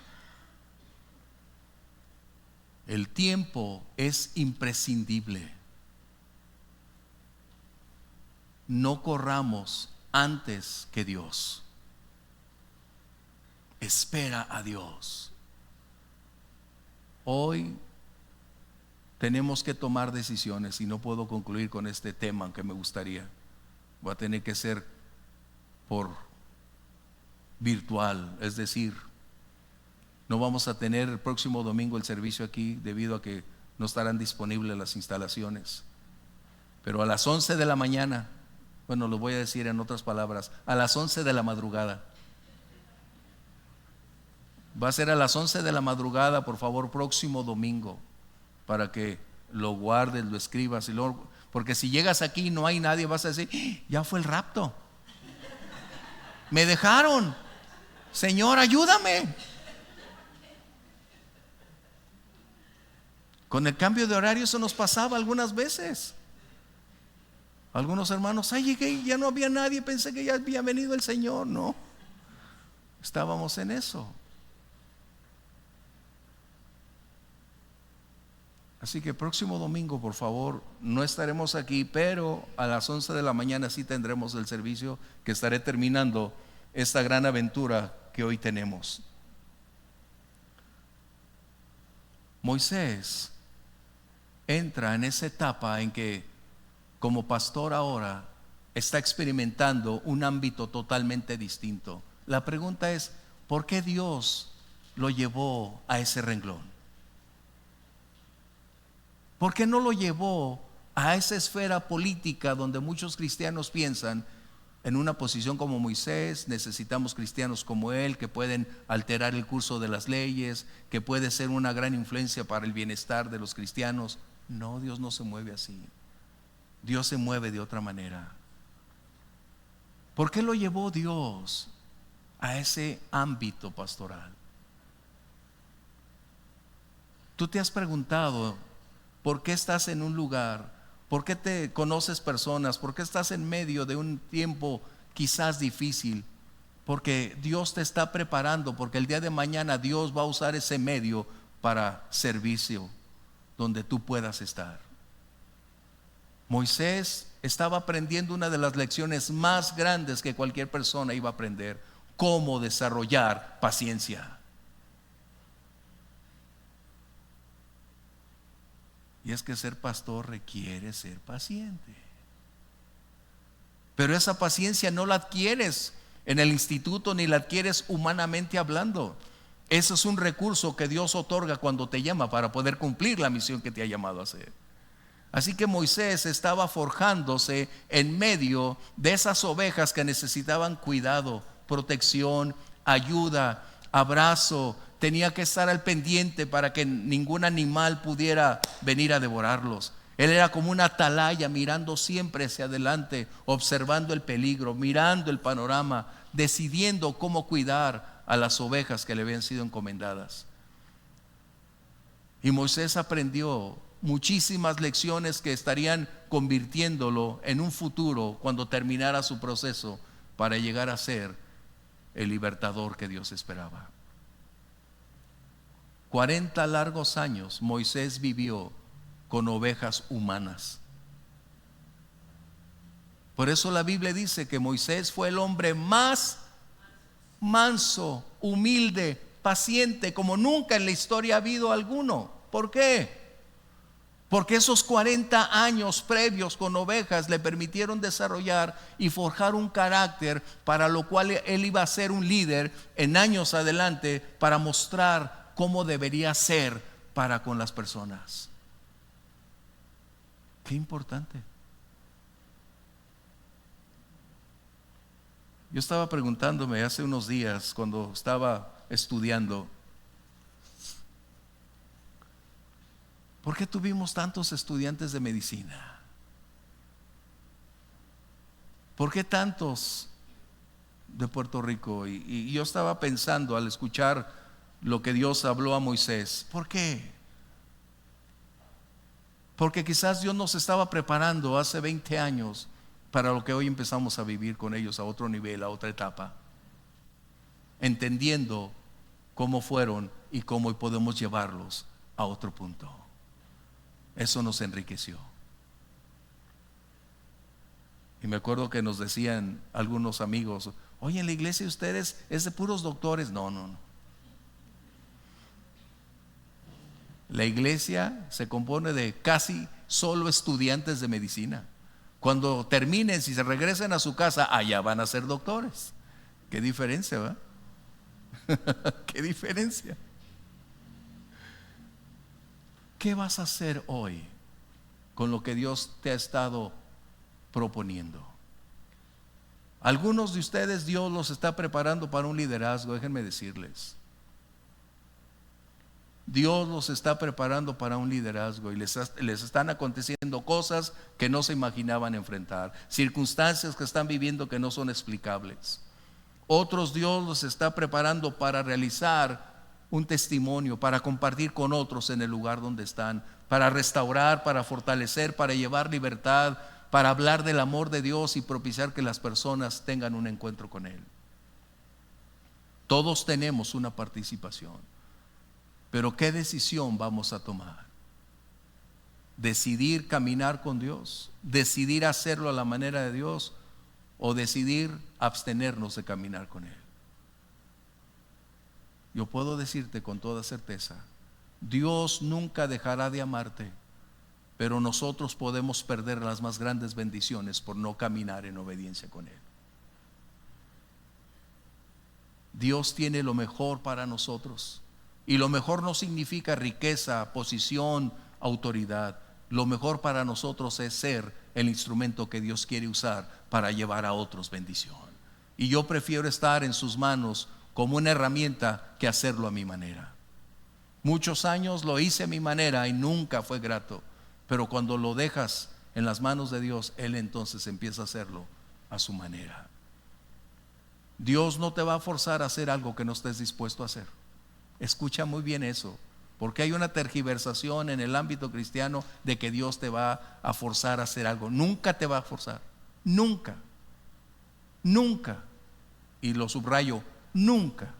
El tiempo es imprescindible. No corramos antes que Dios. Espera a Dios. Hoy tenemos que tomar decisiones y no puedo concluir con este tema, aunque me gustaría. Va a tener que ser por virtual, es decir, no vamos a tener el próximo domingo el servicio aquí debido a que no estarán disponibles las instalaciones. Pero a las 11 de la mañana, bueno, lo voy a decir en otras palabras, a las 11 de la madrugada, Va a ser a las 11 de la madrugada, por favor, próximo domingo, para que lo guardes, lo escribas, porque si llegas aquí y no hay nadie, vas a decir: ya fue el rapto, me dejaron, Señor, ayúdame. Con el cambio de horario eso nos pasaba algunas veces. Algunos hermanos: llegué y ya no había nadie, pensé que ya había venido el Señor. No, estábamos en eso. Así que próximo domingo, por favor, no estaremos aquí, pero a las 11 de la mañana sí tendremos el servicio, que estaré terminando esta gran aventura que hoy tenemos. Moisés entra en esa etapa en que, como pastor ahora, está experimentando un ámbito totalmente distinto. La pregunta es: ¿por qué Dios lo llevó a ese renglón? ¿Por qué no lo llevó a esa esfera política donde muchos cristianos piensan: en una posición como Moisés necesitamos cristianos como él, que pueden alterar el curso de las leyes, que puede ser una gran influencia para el bienestar de los cristianos? No, Dios no se mueve así. Dios se mueve de otra manera. ¿Por qué lo llevó Dios a ese ámbito pastoral? ¿Tú te has preguntado por qué estás en un lugar? ¿Por qué te conoces personas? ¿Por qué estás en medio de un tiempo quizás difícil? Porque Dios te está preparando, porque el día de mañana Dios va a usar ese medio para servicio donde tú puedas estar. Moisés estaba aprendiendo una de las lecciones más grandes que cualquier persona iba a aprender: cómo desarrollar paciencia. Y es que ser pastor requiere ser paciente. Pero esa paciencia no la adquieres en el instituto, ni la adquieres humanamente hablando. Ese es un recurso que Dios otorga cuando te llama para poder cumplir la misión que te ha llamado a hacer. Así que Moisés estaba forjándose en medio de esas ovejas que necesitaban cuidado, protección, ayuda, abrazo. Tenía que estar al pendiente para que ningún animal pudiera venir a devorarlos. Él era como una atalaya, mirando siempre hacia adelante, observando el peligro, mirando el panorama, decidiendo cómo cuidar a las ovejas que le habían sido encomendadas. Y Moisés aprendió muchísimas lecciones que estarían convirtiéndolo en un futuro, cuando terminara su proceso, para llegar a ser el libertador que Dios esperaba. 40 largos años Moisés vivió con ovejas humanas. Por eso la Biblia dice que Moisés fue el hombre más manso, humilde, paciente, como nunca en la historia ha habido alguno. ¿Por qué? Porque esos 40 años previos con ovejas le permitieron desarrollar y forjar un carácter para lo cual él iba a ser un líder en años adelante, para mostrar cómo debería ser para con las personas. Qué importante. Yo estaba preguntándome hace unos días, cuando estaba estudiando, ¿por qué tuvimos tantos estudiantes de medicina? ¿Por qué tantos de Puerto Rico? Y yo estaba pensando al escuchar lo que Dios habló a Moisés. ¿Por qué? Porque quizás Dios nos estaba preparando hace 20 años para lo que hoy empezamos a vivir con ellos a otro nivel, a otra etapa, entendiendo cómo fueron y cómo podemos llevarlos a otro punto. Eso nos enriqueció. Y me acuerdo que nos decían algunos amigos: oye, en la iglesia de ustedes es de puros doctores. No. La iglesia se compone de casi solo estudiantes de medicina. Cuando terminen, si se regresen a su casa, allá van a ser doctores. Qué diferencia, ¿verdad? Qué diferencia. ¿Qué vas a hacer hoy con lo que Dios te ha estado proponiendo? Algunos de ustedes Dios los está preparando para un liderazgo. Déjenme decirles, Dios los está preparando para un liderazgo y les están aconteciendo cosas que no se imaginaban enfrentar, circunstancias que están viviendo que no son explicables. Otros Dios los está preparando para realizar un testimonio, para compartir con otros en el lugar donde están, para restaurar, para fortalecer, para llevar libertad, para hablar del amor de Dios y propiciar que las personas tengan un encuentro con Él. Todos tenemos una participación, pero ¿qué decisión vamos a tomar? ¿Decidir caminar con Dios? ¿Decidir hacerlo a la manera de Dios? ¿O decidir abstenernos de caminar con Él? Yo puedo decirte con toda certeza, Dios nunca dejará de amarte, pero nosotros podemos perder las más grandes bendiciones por no caminar en obediencia con Él. Dios tiene lo mejor para nosotros, y lo mejor no significa riqueza, posición, autoridad. Lo mejor para nosotros es ser el instrumento que Dios quiere usar para llevar a otros bendición. Y yo prefiero estar en sus manos como una herramienta que hacerlo a mi manera. Muchos años lo hice a mi manera y nunca fue grato, pero cuando lo dejas en las manos de Dios, Él entonces empieza a hacerlo a su manera. Dios no te va a forzar a hacer algo que no estés dispuesto a hacer. Escucha muy bien eso, porque hay una tergiversación en el ámbito cristiano de que Dios te va a forzar a hacer algo. Nunca te va a forzar, nunca, nunca, y lo subrayo, nunca.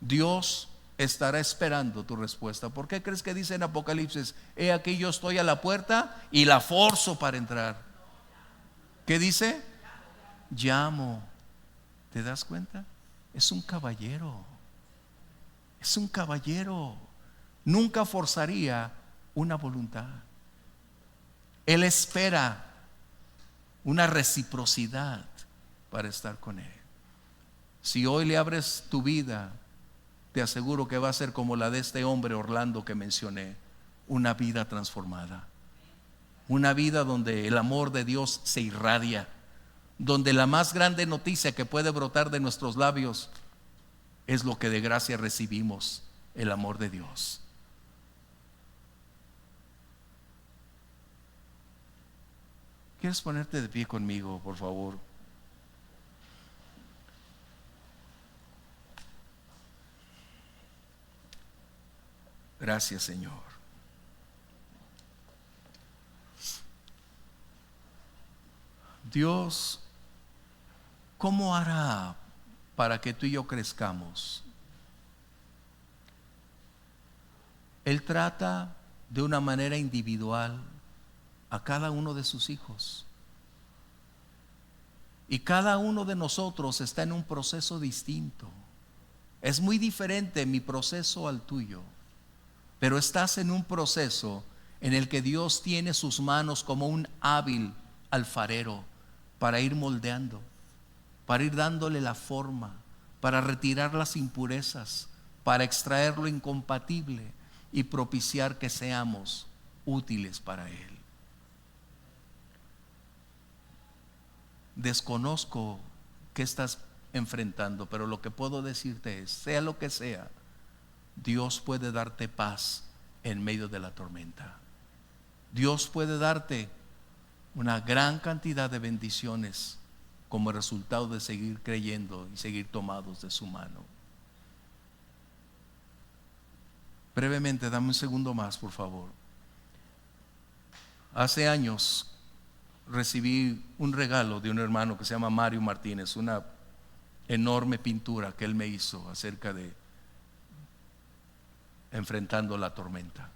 Dios estará esperando tu respuesta. ¿Por qué crees que dice en Apocalipsis, he aquí yo estoy a la puerta y la forzo para entrar? ¿Qué dice? Llamo. ¿Te das cuenta? Es un caballero. Es un caballero. Nunca forzaría una voluntad. Él espera una reciprocidad para estar con Él. Si hoy le abres tu vida, te aseguro que va a ser como la de este hombre Orlando que mencioné, una vida transformada, una vida donde el amor de Dios se irradia, donde la más grande noticia que puede brotar de nuestros labios es lo que de gracia recibimos, el amor de Dios. ¿Quieres ponerte de pie conmigo, por favor? Gracias, Señor. Dios, ¿cómo hará para que tú y yo crezcamos? Él trata de una manera individual a cada uno de sus hijos. Y cada uno de nosotros está en un proceso distinto. Es muy diferente mi proceso al tuyo, pero estás en un proceso en el que Dios tiene sus manos como un hábil alfarero para ir moldeando, para ir dándole la forma, para retirar las impurezas, para extraer lo incompatible y propiciar que seamos útiles para Él. Desconozco qué estás enfrentando, pero lo que puedo decirte es, sea lo que sea, Dios puede darte paz en medio de la tormenta. Dios puede darte una gran cantidad de bendiciones como resultado de seguir creyendo y seguir tomados de su mano. Brevemente, dame un segundo más, por favor. Hace años recibí un regalo de un hermano que se llama Mario Martínez, una enorme pintura que él me hizo acerca de enfrentando la tormenta.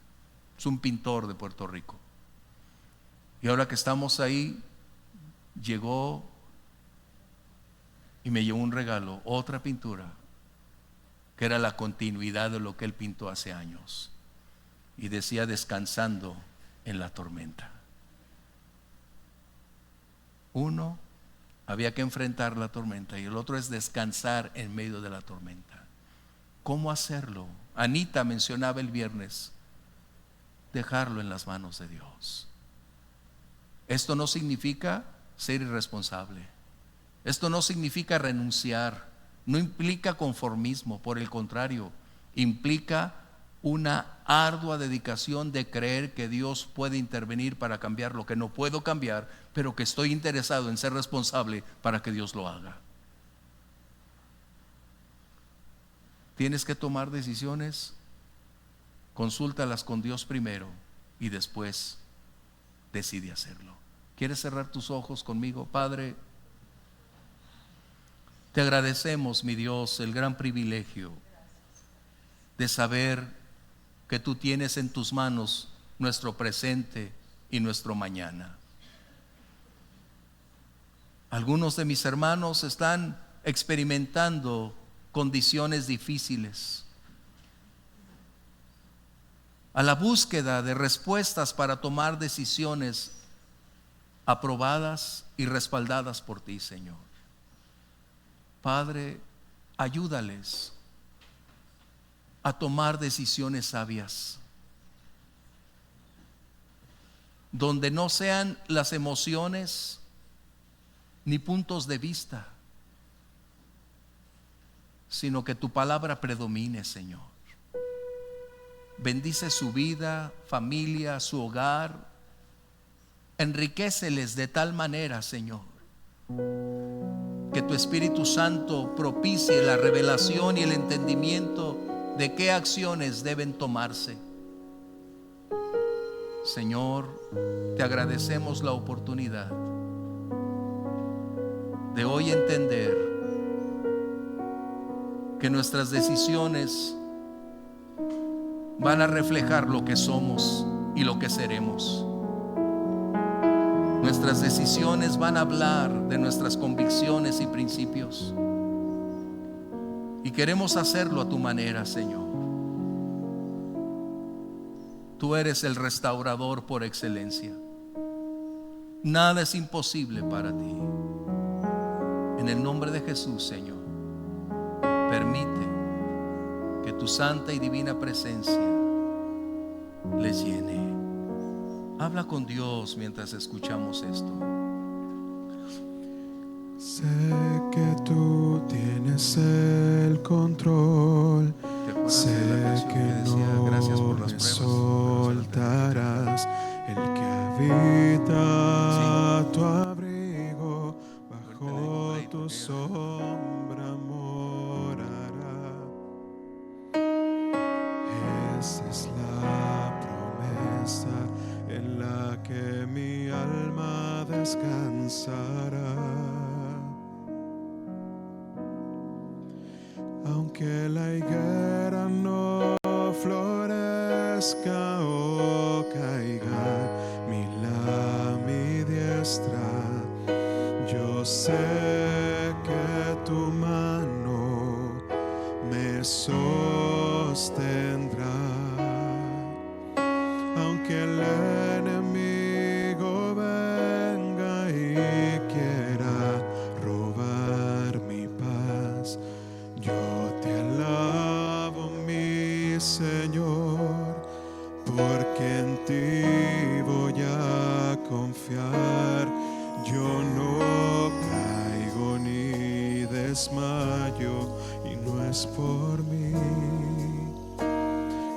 Es un pintor de Puerto Rico. Y ahora que estamos ahí, llegó y me llevó un regalo, otra pintura, que era la continuidad de lo que él pintó hace años. Y decía, descansando en la tormenta. Uno, había que enfrentar la tormenta, y el otro es descansar en medio de la tormenta. ¿Cómo hacerlo? Anita mencionaba el viernes, dejarlo en las manos de Dios. Esto no significa ser irresponsable. Esto no significa renunciar. No implica conformismo, por el contrario, implica una ardua dedicación de creer que Dios puede intervenir para cambiar lo que no puedo cambiar, pero que estoy interesado en ser responsable para que Dios lo haga. Tienes que tomar decisiones, consúltalas con Dios primero y después decide hacerlo. ¿Quieres cerrar tus ojos conmigo? Padre, te agradecemos, mi Dios, el gran privilegio de saber que tú tienes en tus manos nuestro presente y nuestro mañana. Algunos de mis hermanos están experimentando condiciones difíciles, a la búsqueda de respuestas para tomar decisiones aprobadas y respaldadas por ti, Señor. Padre, ayúdales a tomar decisiones sabias, donde no sean las emociones ni puntos de vista, sino que tu palabra predomine, Señor. Bendice su vida, familia, su hogar. Enriquéceles de tal manera, Señor, que tu Espíritu Santo propicie la revelación y el entendimiento de qué acciones deben tomarse. Señor, te agradecemos la oportunidad de hoy entender que nuestras decisiones van a reflejar lo que somos y lo que seremos. Nuestras decisiones van a hablar de nuestras convicciones y principios. Y queremos hacerlo a tu manera, Señor. Tú eres el restaurador por excelencia. Nada es imposible para ti. En el nombre de Jesús, Señor, permite que tu santa y divina presencia les llene. Habla con Dios mientras escuchamos esto. Sé que tú tienes el control. Sé que no gracias por las me pruebas, soltarás. El que habita tu abrigo, bajo tu sombra morará. Esa es la promesa en la que mi alma descansará. Aunque la higuera no florezca o caiga mi diestra, yo sé que tu mano me sostendrá. Aunque el enemigo venga y quiera robar mi paz, yo te alabo, mi Señor, porque en ti voy a confiar. Yo no caigo ni desmayo, y no es por mí,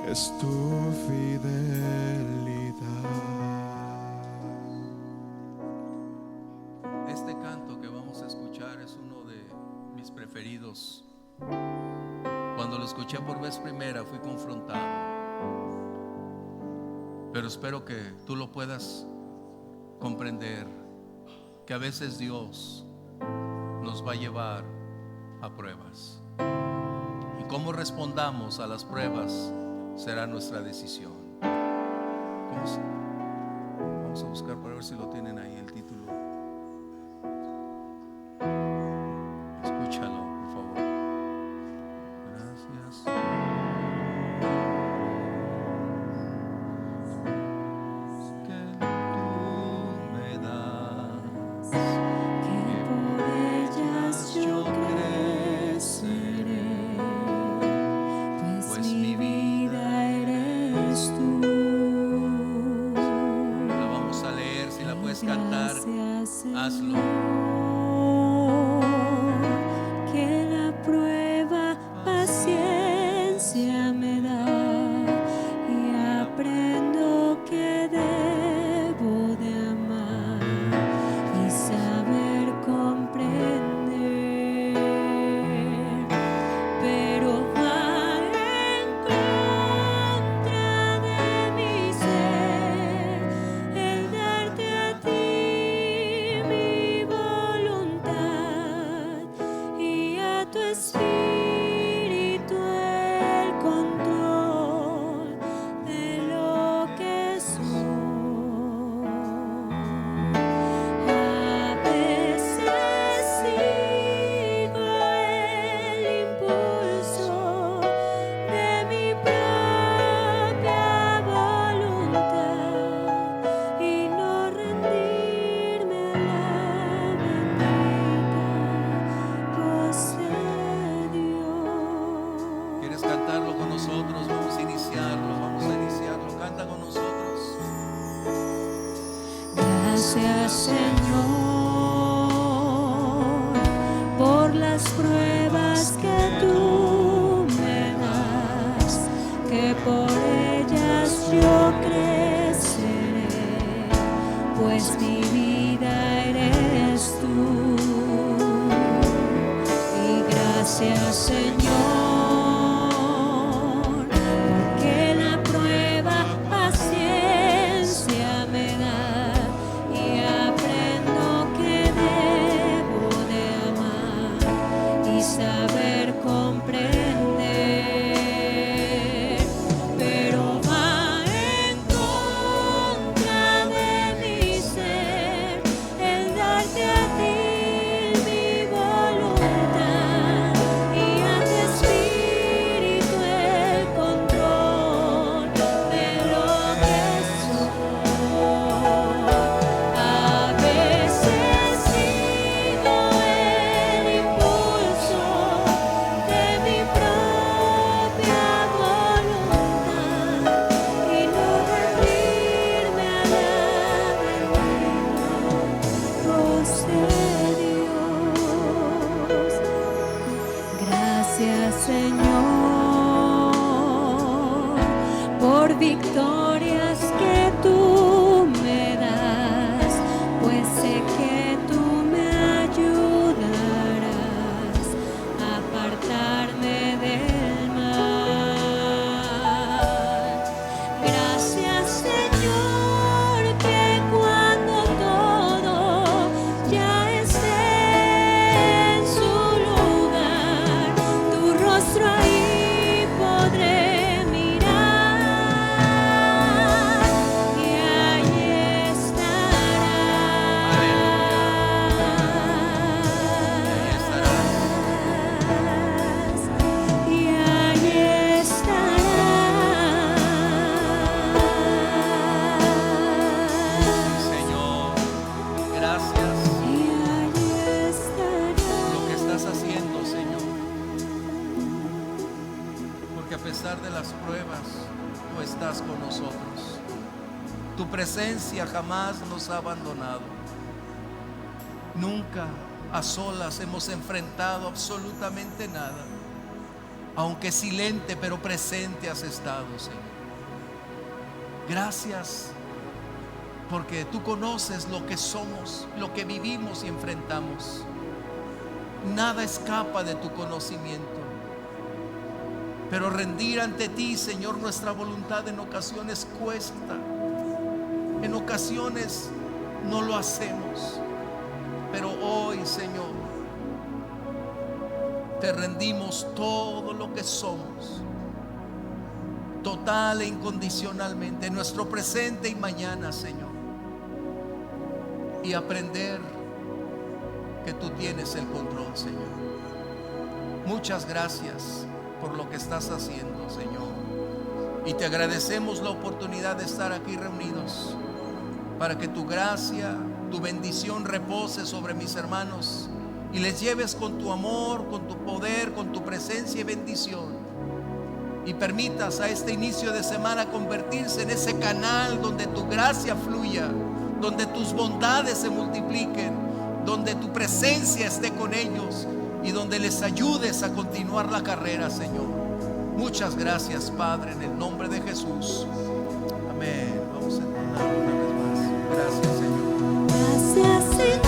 es tu fidelidad. Este canto que vamos a escuchar es uno de mis preferidos. Cuando lo escuché por vez primera fui confrontado, pero espero que tú lo puedas comprender, que a veces Dios nos va a llevar a pruebas, y cómo respondamos a las pruebas será nuestra decisión. Vamos a buscar para ver si lo tienen ahí el título. Escúchalo, por favor. Gracias. Que tú me das, que por ellas yo creceré, pues mi vida eres tú. la vamos a leer. Si la puedes cantar, Gracias, hazlo. Señor, que la prueba las pruebas que tú me das, que por ellas yo creceré, pues mi vida eres tú. Y gracias, Señor, porque la prueba paciencia me da y aprendo que debo de amar y saber comprender, pero va en contra de mi ser el darte a ti mi voluntad y a tu espíritu el control de lo que soy. A veces sigo el impulso de mi propia voluntad y no rendirme a la voz de Dios. Gracias, Señor, por victorias que tú me das, pues sé que tú me ayudarás a apartarme del mal. Gracias, Señor, que cuando todo ya esté en su lugar, tu rostro ahí podré mirar y allí estarás. Y allí estarás. Señor, gracias Y allí por lo que estarás. estás haciendo, Señor. Porque a pesar de las pruebas, tú estás con nosotros. Tu presencia jamás nos ha abandonado. Nunca a solas hemos enfrentado absolutamente nada. Aunque silente, pero presente has estado, Señor. Gracias, porque tú conoces lo que somos, lo que vivimos y enfrentamos. Nada escapa de tu conocimiento. Pero rendir ante ti, Señor, nuestra voluntad en ocasiones cuesta. En ocasiones no lo hacemos. Pero hoy, Señor, te rendimos todo lo que somos, total e incondicionalmente, en nuestro presente y mañana, Señor. Y aprender que tú tienes el control, Señor. Muchas gracias por lo que estás haciendo, Señor. Y te agradecemos la oportunidad de estar aquí reunidos para que tu gracia, tu bendición repose sobre mis hermanos y les lleves con tu amor, con tu poder, con tu presencia y bendición. Y permitas a este inicio de semana convertirse en ese canal donde tu gracia fluya, donde tus bondades se multipliquen, donde tu presencia esté con ellos y donde les ayudes a continuar la carrera, Señor. Muchas gracias, Padre, en el nombre de Jesús. Amén. Vamos a entonar una vez más. Gracias, Señor. Gracias, Señor.